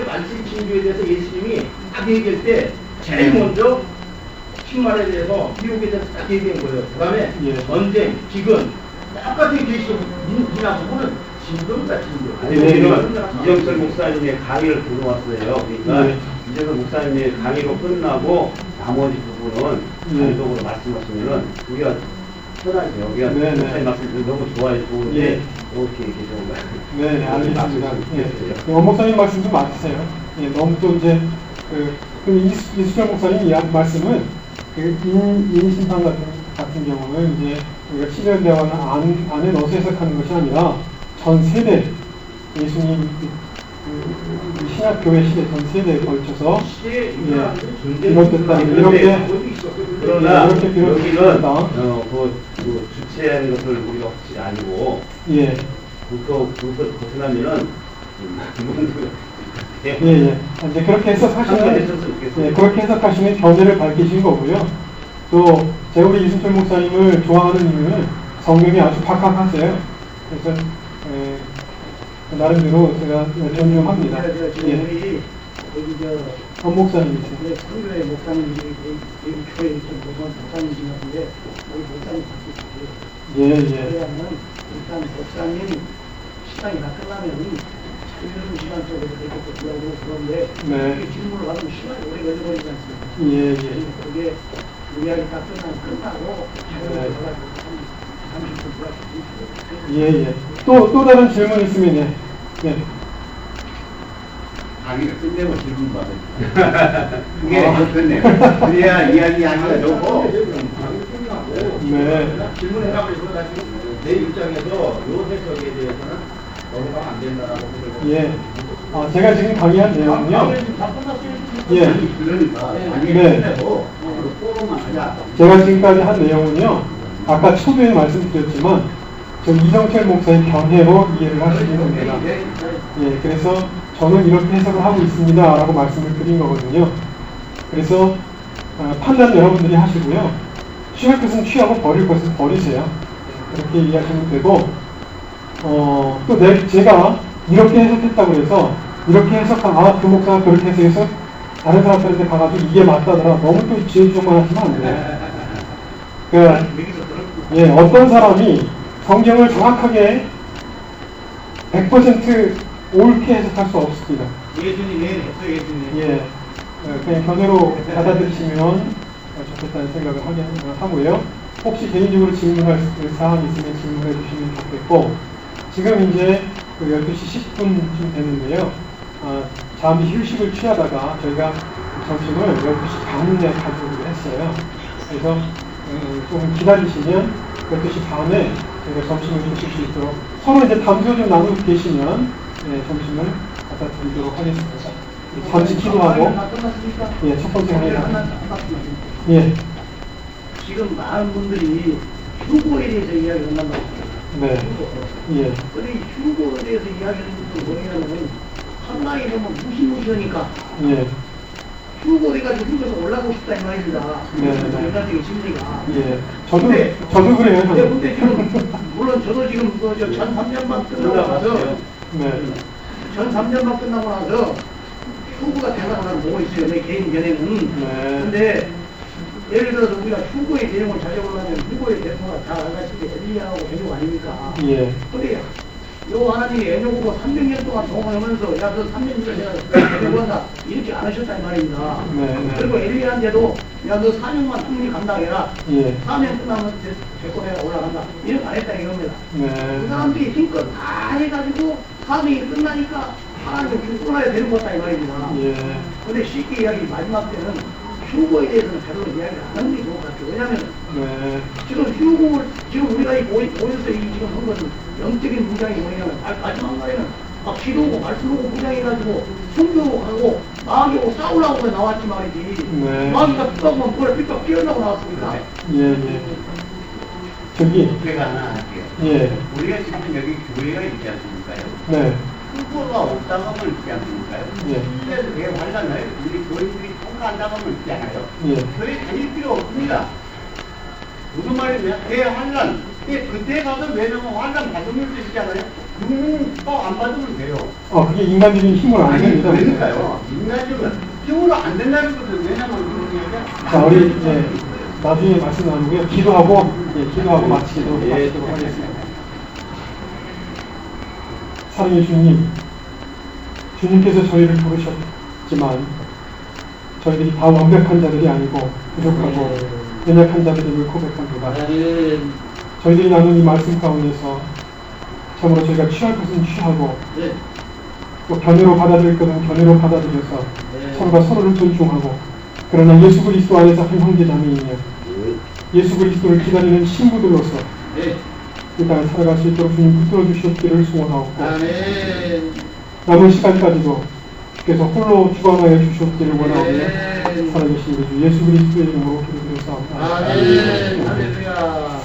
말씀 징조에 대해서 예수님이 딱 얘기할 때 제일 먼저 신말에 대해서 미혹에 대해서 딱 얘기한 거예요. 그 다음에 예. 전쟁, 기근 똑같은 계시록 이나 부분은 진도입니다. 진도. 아니, 우리는 이정철 목사님의 강의를 들어왔어요. 그러니까 네. 이정철 목사님의 강의로 끝나고 나머지 부분은 네. 단독으로 말씀하시면은 우리가 편하죠. 우리가 네, 네. 목사님 말씀 너무 좋아해 좋은데 예. 이렇게 계시는 거예요. 네, 알겠습니다. 예. 예. 원 목사님 말씀도 맞으세요. 예, 너무 또 이제 이수철 목사님 말씀은 인 심판 같은 경우는 이제 우리가 7년 대화는 안에 넣어서 해석하는 것이 아니라 전 세대 예수님 신약교회 시대 전 세대에 걸쳐서 비롯됐다 이렇게 그러나 이렇게 여기는 비롯됐다. 그 주체하는 것을 우리가 혹시 아니고 예. 그것을 벗어나면은 예, 예. 이제 그렇게 해석하시면, 예, 그렇게 해석하시면 견해를 밝히신 거고요. 또, 제가 우리 이순철 목사님을 좋아하는 이유는 성경이 아주 박학하세요. 그래서, 나름대로 제가 존중합니다. 지금 예. 우리 여기 전 목사님이세요. 성교회 목사님 여기 교회 좀 목사님이신 것 같은데 우리 목사님 바뀌었어요. 예, 예. 그러면 일단 목사님 시간이 다 끝나면 자유로운 시간 속에서 이렇게 들어오고 그런데 네. 이 질문을 받으면 시간이 오래 걸려버리지 않습니까? 예, 예. 그게 우리가 다 끝나고 자유로운 네. 들어가지고 30분 들어가지고 예, 예. 또 다른 질문 있으면, 예. 예. 강의를 끝내고 질문 받아요. 그게 좋네요. 그래야 이야기하기가 좋고 네. 질문해가고 있어서 사실 내 입장에서 요 해석에 대해서는 넘어가면 안 된다라고 생각을 예. 제가 지금 강의한 내용은요. 예. 그러니까 네. 끝내고 포럼만 하자. 제가 지금까지 한 내용은요, 아까 초두에 말씀드렸지만, 저 이정철 목사의 견해로 이해를 하시면 됩니다. 예, 그래서 저는 이렇게 해석을 하고 있습니다. 라고 말씀을 드린 거거든요. 그래서, 판단 여러분들이 하시고요. 취할 것은 취하고 버릴 것은 버리세요. 그렇게 이해하시면 되고, 또 제가 이렇게 해석했다고 해서, 이렇게 해석한, 그 목사가 그렇게 해서 다른 사람들한테 가가지고 이게 맞다더라. 너무 또 지혜주만 하시면 안 돼요. 예, 어떤 사람이 성경을 정확하게 100% 옳게 해석할 수 없습니다. 예수님 내일 했어요, 예수님. 예, 그냥 견해로 받아들이시면 좋겠다는 생각을 하고요. 혹시 개인적으로 질문할 사항이 있으면 질문해 주시면 좋겠고, 지금 이제 12시 10분쯤 됐는데요. 잠시 휴식을 취하다가 저희가 점심을 12시 반에 가지기로 했어요. 그래서 조금 기다리시면 12시 반에 저희가 점심을 드실 수 있도록 서로 이제 담소 좀 나누고 계시면 점심을 갖다 드리도록 하겠습니다. 잠시 기도하고 예, 첫 번째 강의가 예. 지금 많은 분들이 휴고에 대해서 이야기를 한단 말이에요. 네. 예. 근데 이 휴고에 대해서 이야기하는 것도 뭐냐면 한나이 되면 무시무시하니까 예. 휴고 돼가지고 휴고에서 올라가고 싶다 이 말입니다. 네. 인간적인 심리가. 예. 근데 저도 그래요. 근데 지금 물론 저도 지금 전 3년만 끝나고 나서 네. 전 3년만 끝나고 나서 휴고가 되려고 나는 보고 있어요. 내 개인 견해는. 네. 근데 예를 들어서 우리가 휴고의 내용을 찾아보려면 휴고의 대표가 다 알다시피 엘리야하고 대표 아닙니까? 예. 근데 요 하나님이 애놓고 300년 동안 동원하면서 야, 너 3년 전에 내가 대구한다 이렇게 안 하셨다 이 말입니다. 네. 그리고 엘리야한테도 야, 너 4년만 충분히 감당해라. 예. 4년 끝나면 제거해가 올라간다. 이렇게 안 했다 이겁니다. 그 네. 사람들이 힘껏 다 해가지고 사명이 끝나니까 하나님을 죽어나야 되는 거다 이 말입니다. 예. 근데 쉽게 이야기 마지막 때는 휴고에 대해서는 별로 이야기를 안 하는 게 좋을 것 같아요. 왜냐하면 네. 지금 휴고를 지금 우리가 모여서 이 지금 한 것은 영적인 무장이 뭐냐면 마지막 날에는 막 기도하고 말씀하고 무장해가지고 순교로 가고 마귀하고 싸우려고 나왔지 말이지. 네. 마귀가 삐걱만 볼에 삐걱 뛰어나고 나왔습니까? 예. 예. 저기 교회가 하나 할게요. 예. 우리가 지금 여기 교회가 있지 않습니까요? 네. 후보가 없다고 하면 있지 않습니까요? 예. 1년 대환란을 우리 교인들이 통과한다고 하면 있잖아요. 예. 교회 다닐 필요 없습니다. 무슨 말이냐? 대환란. 그때 가서 왜냐면 환란 받으면 되시잖아요. 안 받으면 돼요. 그게 인간적인 힘을 안 됩니다. 그러니까요. 인간적으로 힘으로 안 된다는 것은 왜냐면 그런 얘기가. 자, 우리 이제 나중에 말씀 나누고요. 기도하고 마치도록 하겠습니다. 사랑의 주님, 주님께서 저희를 부르셨지만 저희들이 다 완벽한 자들이 아니고 부족하고 연약한 자들임을 고백합니다. 저희들이 나눈 이 말씀 가운데서 참으로 저희가 취할 것은 취하고 또 견해로 받아들일 것은 견해로 받아들여서 서로가 서로를 존중하고 그러나 예수 그리스도 안에서 한 형제자매이며 예수 그리스도를 기다리는 신부들로서 이 땅을 살아갈 수 있도록 주님 붙들어 주시옵기를 소원하옵고 남은 시간까지도 주께서 홀로 주관하여 주시옵기를 원하오며 살아계신 주 예수 그리스도의 이름으로 기도드렸사옵나이다. 아멘. 할렐루야.